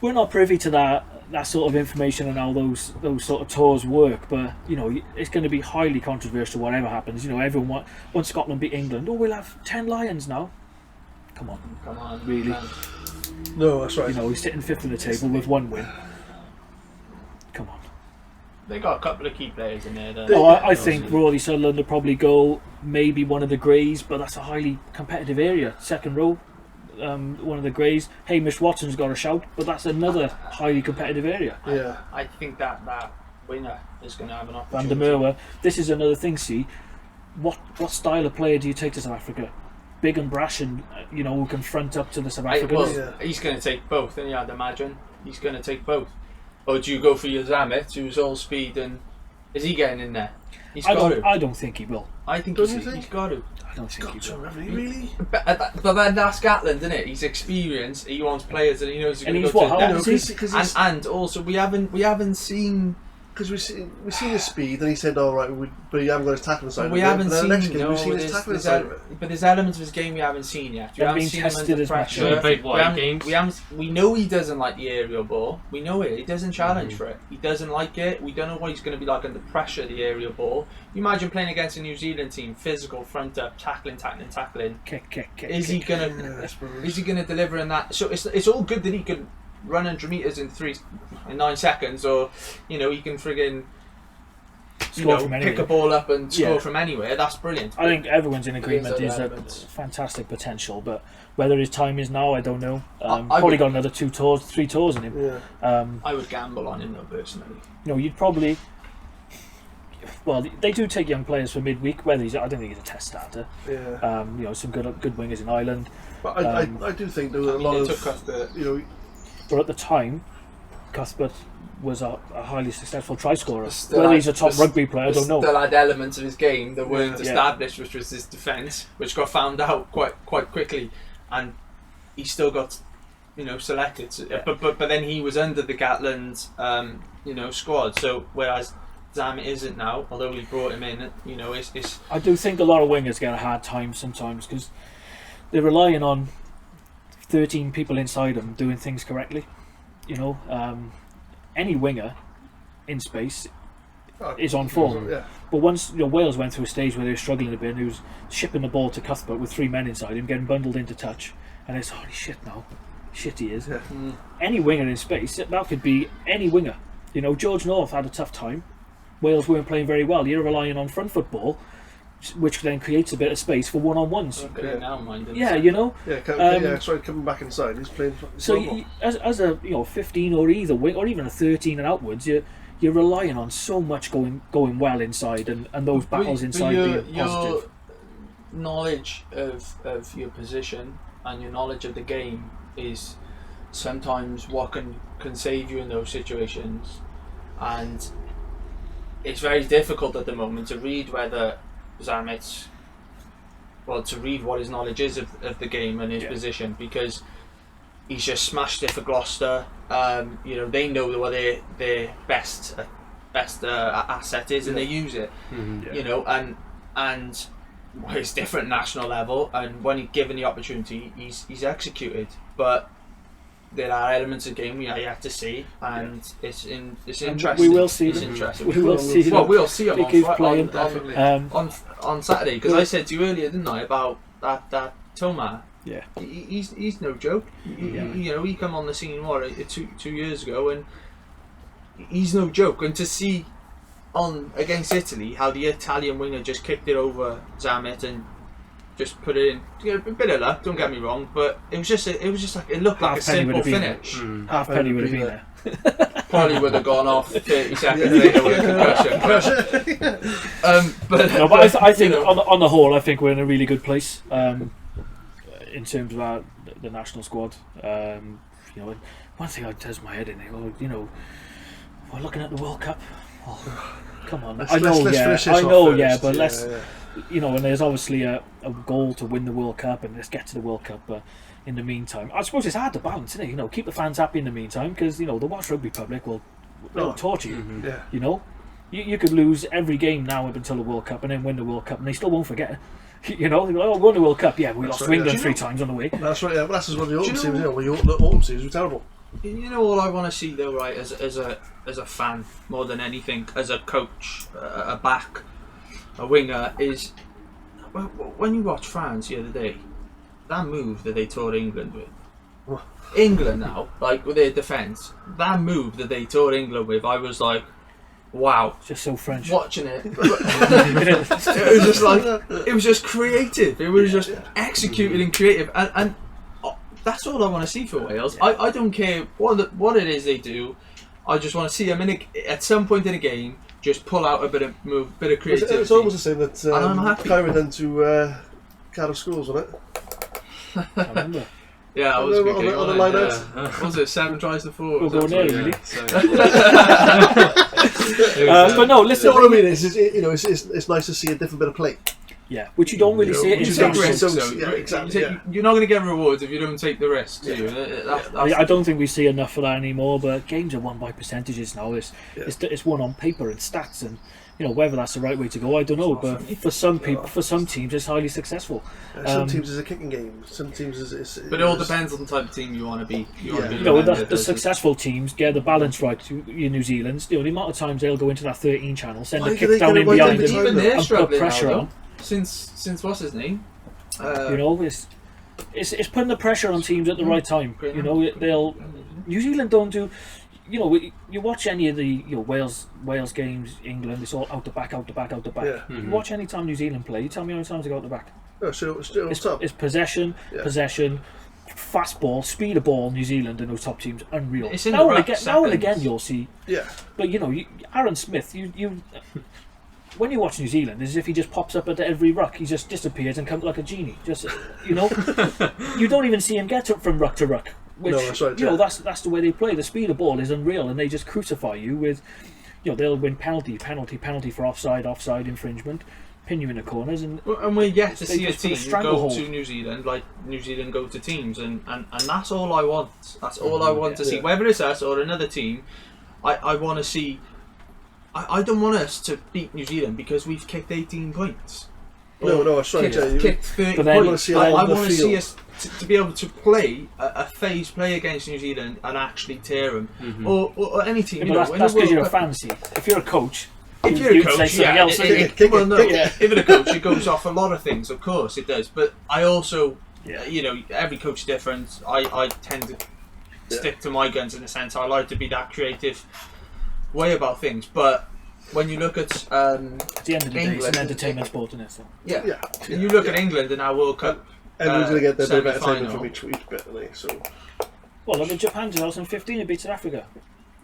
we're not privy to that sort of information and how those sort of tours work, but, you know, it's going to be highly controversial whatever happens. You know, everyone once Scotland beat England, we'll have 10 Lions now. Come on, really?
Man.
No, that's right.
You know, he's sitting 5th in the table with 1 win. Come on.
They got a couple of key players in there.
I think Rory Sutherland will probably go, maybe one of the Greys, but that's a highly competitive area. Second row, one of the Greys. Hamish Watson's got a shout, but that's another highly competitive area.
Yeah.
I think that winger is going to have an
Van der
opportunity.
Merwe. This is another thing. See, what style of player do you take to South Africa? Big and brash, and who can front up to the South Africans.
Well, he's going to take both, and I'd imagine he's going to take both. Or do you go for your Zamet, who's all speed, and is he getting in there? He's got to.
I don't think he will.
I think
Don't
he's
you think?
got to.
I don't think he will.
Really?
But then that's Gatland, isn't it? He's experienced. He wants players that he knows are
And
going to
he's
go
what?
to
How
the
old
depth.
is he?
And also we haven't seen.
Because we've seen his speed, and he said, "All right, but you haven't got his tackling side."
We
of it.
haven't
But then
seen.
next game,
No,
we've seen his
there's,
tackling
there's
side of it.
but there's elements of his game we haven't seen yet. We
They're
haven't
being
seen him
tested
under
as much.
pressure.
So he played what,
We haven't-
games?
We haven't. We know he doesn't like the aerial ball. We know it. He doesn't challenge for it. He doesn't like it. We don't know what he's going to be like under pressure. The aerial ball. You imagine playing against a New Zealand team, physical, front up, tackling.
Kick.
Is he gonna?
Yeah, I suppose.
Is he going to deliver in that? So it's all good that he can run 100 meters in 9 seconds, or he can friggin'
Score from
pick
anywhere.
a ball up and score
Yeah.
from anywhere. That's brilliant.
I think everyone's in agreement.
other
He's a
elements.
fantastic potential, but whether his time is now, I don't know.
I
Probably
would-
got another 3 tours in him.
Yeah.
I would gamble on him though, personally.
You'd probably. Well, they do take young players for midweek. Whether I don't think he's a test starter.
Yeah.
Some good wingers in Ireland,
But I do think there were a lot
they
of
took Cuthbert.
but at the time, Cuthbert was a highly successful try scorer.
Still
Whether
had-
he's a top rugby player, I don't know.
Still had elements of his game that weren't
Yeah.
established, which was his defence, which got found out quite quickly, and he still got selected. So,
Yeah.
but then he was under the Gatland squad. So whereas Zamet isn't now, although we brought him in, it's
I do think a lot of wingers get a hard time sometimes because they're relying on 13 people inside them doing things correctly. Any winger in space is on form.
Yeah.
But once Wales went through a stage where they were struggling a bit, and he was shipping the ball to Cuthbert with 3 men inside him, getting bundled into touch, and it's holy shit now, shit he is.
Yeah.
Any winger in space, that could be any winger. George North had a tough time. Wales weren't playing very well. You're relying on front football, which then creates a bit of space for one-on-ones.
look at it now, mind.
Yeah,
Coming back inside, he's playing.
So as a 15 or either wing or even a 13 and outwards, you're relying on so much going well inside and those battles inside being
your
positive.
knowledge of your position and your knowledge of the game is sometimes what can save you in those situations, and it's very difficult at the moment to read whether Zamet's to read what his knowledge is of the game and his position, because he's just smashed it for Gloucester. They know what their best asset is, and they use it. And it's different national level, and when he's given the opportunity, he's executed. But there are elements of the game we have to see, and it's interesting.
We will see
It's
them.
interesting.
We will see them.
Well, we'll see him
He
on,
keeps
Fri-
playing.
on Saturday, because I said to you earlier, didn't I, about that Tomar.
Yeah.
He's no joke. He come on the scene 2 years ago, and he's no joke. And to see against Italy how the Italian winger just kicked it over Zamet and just put it in, a bit of luck. Don't get me wrong, but it was just like it looked like a simple finish.
Halfpenny would have been there.
Probably would have gone off 30 seconds later with a concussion. But
I think on the whole, I think we're in a really good place in terms of the national squad. And one thing that does my head in, we're looking at the World Cup. Oh, come on,
Let's finish this off first.
but let's. And there's obviously a goal to win the World Cup, and let's get to the World Cup. But in the meantime, I suppose it's hard to balance, isn't it? Keep the fans happy in the meantime, because the Welsh rugby public will torture you.
Yeah.
You could lose every game now up until the World Cup, and then win the World Cup, and they still won't forget it. They're like, we won the World Cup. Yeah, we lost to England 3 times on the way.
That's right. Yeah, well, that's just what the autumn series. The autumn series was terrible.
All I want to see though, right, as a fan more than anything, as a coach, a back, a winger, is when you watch France the other day, that move that they tore England with. England now, like with their defence, that move that they tore England with, I was like, wow.
It's just so French.
Watching it, it was just like, it was just creative. It was just executed and creative, and that's all I want to see for Wales. I don't care what it is they do. I just want to see him at some point in a game just pull out a bit of creativity.
It's almost the same that
I'm happy.
Kyra done to Cardiff Schools, wasn't it?
I remember.
Yeah, that was a good game.
On the line out.
What was it 7 tries to 4?
We'll go there, really.
So,
But no, listen.
So what I mean is, it's nice to see a different bit of play.
Yeah, which you don't really see it in
You take
some
risks,
so-
though.
yeah, exactly,
You're not going to get rewards if you don't take the risks, do you?
I don't think we see enough of that anymore. But games are won by percentages now. It's won on paper and stats, and whether that's the right way to go, I don't know. But for some people, for some teams, it's highly successful.
Some teams is a kicking game. Some teams is.
But it all depends on the type of team you want to be.
The successful teams get the balance right. New Zealand's, the amount of times they'll go into that 13 channel, send a kick down in behind them,
even they're
and put
struggling
pressure
now,
on.
Since what's his name?
It's putting the pressure on teams at the right time. New Zealand don't do. You watch any of the Wales games, England, it's all out the back.
Yeah.
You watch any time New Zealand play, you tell me how many times they go out the back.
No,
It's possession, fast ball, speed of ball. New Zealand and those top teams, unreal.
It's in
now
the
and again you'll see.
Yeah.
But Aaron Smith, when you watch New Zealand, it's as if he just pops up at every ruck. He just disappears and comes like a genie. Just you don't even see him get up from ruck to ruck. Which,
No, that's right,
that's the way they play. The speed of ball is unreal, and they just crucify you with, they'll win penalty for offside infringement, pin you in the corners, and
we're yet to
they
see a
just put
team
a stranglehold.
go to New Zealand like New Zealand go to teams, and that's all I want. That's all I want to see. Whether it's us or another team, I want to see. I don't want us to beat New Zealand because we've kicked 18 points.
No, that's right.
Kicked 30
But then-
I
points.
want
I
to
want to
see
see us to be able to play a phase play against New Zealand and actually tear them, or any team.
But that's because you're a fancy. If you're a coach,
If you're a
you'd
coach,
say something else.
Kick it.
If you're a coach, it goes off a lot of things. Of course, it does. But I also, every coach is different. I tend to stick to my guns in a sense. I like to be that creative way about things. But when you look at
At the end of the day, it's an
England,
entertainment sport, isn't it? So.
you look at England in our World Cup.
Everyone's going to get their bit of
semi-final.
entertainment from each bit, aren't they? So.
Well, look at Japan 2015, it beat South Africa.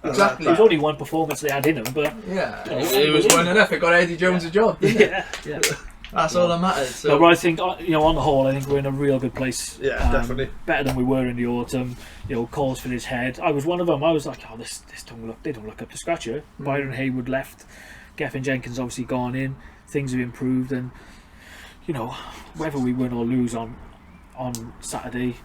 Exactly.
There's only one performance they had in them, but
It was one enough. It got Eddie Jones a job. Didn't it?
yeah.
That's all that matters. So.
No, but I think on the whole, I think we're in a real good place.
Yeah, definitely.
Better than we were in the autumn. Calls for his head. I was one of them. I was like, this they don't look up to scratch here. Byron Hayward left. Geffen Jenkins obviously gone in. Things have improved, and whether we win or lose on Saturday,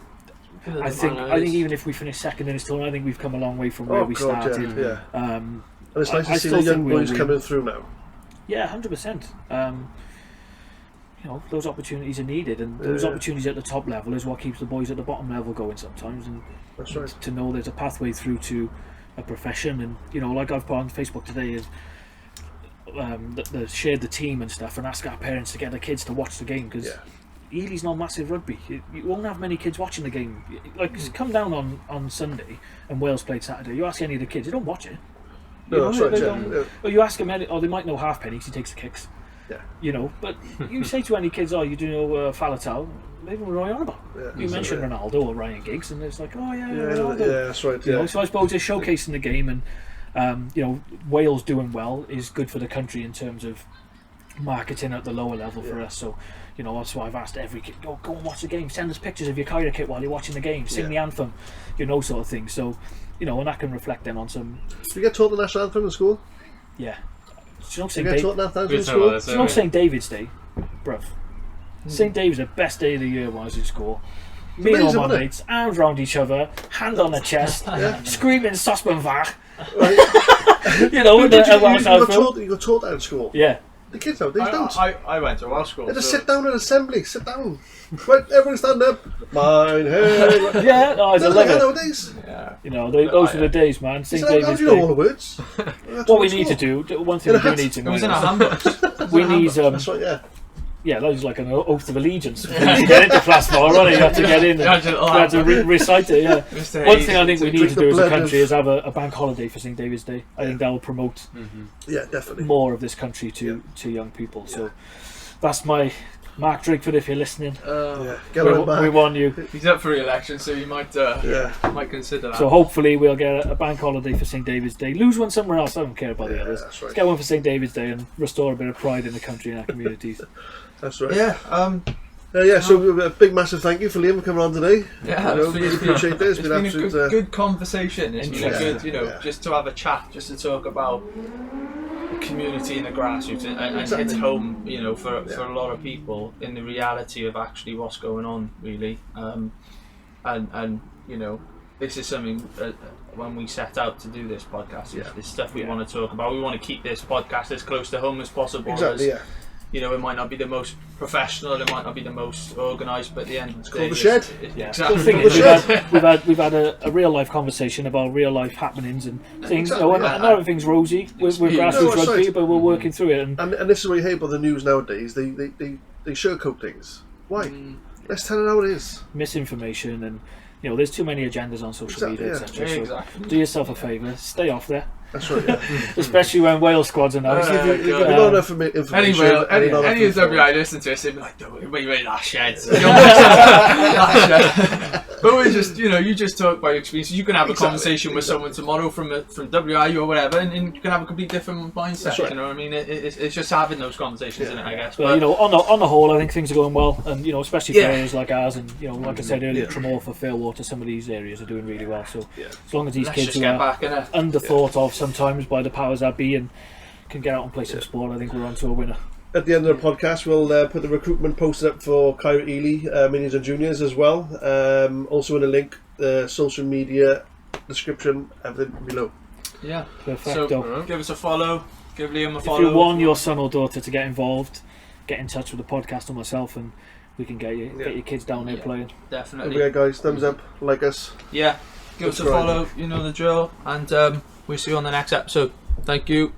I think even if we finish second in this tournament, I think we've come a long way from where we started.
Yeah. And it's nice
I
to see
still
the young
think we'll
boys
win.
coming through now.
Yeah, 100%. Those opportunities are needed, and those opportunities at the top level is what keeps the boys at the bottom level going sometimes. And
That's right.
to know there's a pathway through to a profession, and like I've put on Facebook today is they shared the team and stuff, and ask our parents to get their kids to watch the game because Ely's not massive rugby. You won't have many kids watching the game. Come down on Sunday and Wales played Saturday. You ask any of the kids, they don't watch it.
No, that's right.
They
Yeah.
don't- Or you ask them, they might know halfpenny because he takes the kicks.
Yeah.
But you say to any kids, you do know Faletau, they don't know what you're on about.
Yeah,
You mention Ronaldo or Ryan Giggs, and it's like, Ronaldo.
Yeah, that's right. Yeah.
So I suppose they're showcasing the game, and Wales doing well is good for the country in terms of marketing at the lower level for us. So that's why I've asked every kid, go and watch the game, send us pictures of your Kyra kit while you're watching the game, sing the anthem, sort of thing. So and that can reflect then on some.
Do you get taught the national anthem in school?
Yeah. Do you know
Do you get taught the national anthem in
Good
school?
time,
Do you know St David's Day, bruv? St David's the best day of the year when I was in school. Me and all
amazing,
my
wasn't it?
mates, arms round each other, hand on the chest, screaming Sospenvach.
Right. You got taught that in school.
Yeah.
The kids nowadays don't.
I went to Welsh school.
They just sit down in assembly. Sit down. Right, everyone stand up. Mine, hey. Right.
Yeah, no, I
They're
love
like that
it.
nowadays.
Those were the days, man. St.
How
David's
do you know all
Day.
the words?
What we need to do, one thing we do need to
It was in
know,
our handbooks.
we need,
That's right, yeah.
that was like an oath of allegiance. To get into class 4, wasn't it? You had to get in and you had to recite it, yeah. One thing I think we need to do as a country is have a bank holiday for St. David's Day. I think that will promote
Yeah, definitely.
more of this country to young people. So that's my Mark Drakeford, if you're listening,
Get on back.
we want you.
He's up for re-election, so you might might consider that.
So hopefully we'll get a bank holiday for St David's Day. Lose one somewhere else. I don't care about the others.
That's right.
Let's get one for St David's Day and restore a bit of pride in the country and our communities.
That's right.
Yeah.
So a big massive thank you for Liam for coming on today.
Yeah,
Really appreciate this.
It's been a good conversation. It's been a good, just to have a chat, just to talk about the community and the grassroots, and hit home, for a lot of people in the reality of actually what's going on, really. And this is something when we set out to do this podcast, it's stuff we want to talk about. We want to keep this podcast as close to home as possible.
Exactly.
It might not be the most professional, it might not be the most organised, but at the end of the day,
the shed.
Exactly.
The thing is, we've had a real life conversation about real life happenings and things.
Exactly,
Not everything's rosy with grassroots rugby, but we're working through it.
And this is what you hate about the news nowadays. They sugarcoat things. Why? Let's tell it how it is.
Misinformation and there's too many agendas on social media, etc. So
Exactly.
do yourself a favour, stay off there.
That's right.
Especially when Wales squads are announced.
You've got enough information.
Any of WI listen to us, they'd be like, wait, that shed. But we just, you just talk by experience. You can have a conversation with someone tomorrow from WI or whatever, and you can have a completely different mindset.
That's right.
You know what I mean? It's just having those conversations, isn't it? I guess.
But on the whole, I think things are going well, and especially for areas like ours, and like I said earlier, Tremorth, Fairwater, some of these areas are doing really well. So as long as these kids who are underthought of sometimes by the powers that be and can get out and play some sport, I think we're on to a winner.
At the end of the podcast, we'll put the recruitment posted up for Kyra Ely, Minions and Juniors as well. Also in a link, the social media description, everything below.
Yeah.
Perfecto.
So give us a follow. Give Liam a follow.
If you want your son or daughter to get involved, get in touch with the podcast or myself, and we can get your kids down there playing.
Definitely.
Okay, guys, thumbs up, like us.
Yeah. Give us a follow. You know the drill, and we'll see you on the next episode. Thank you.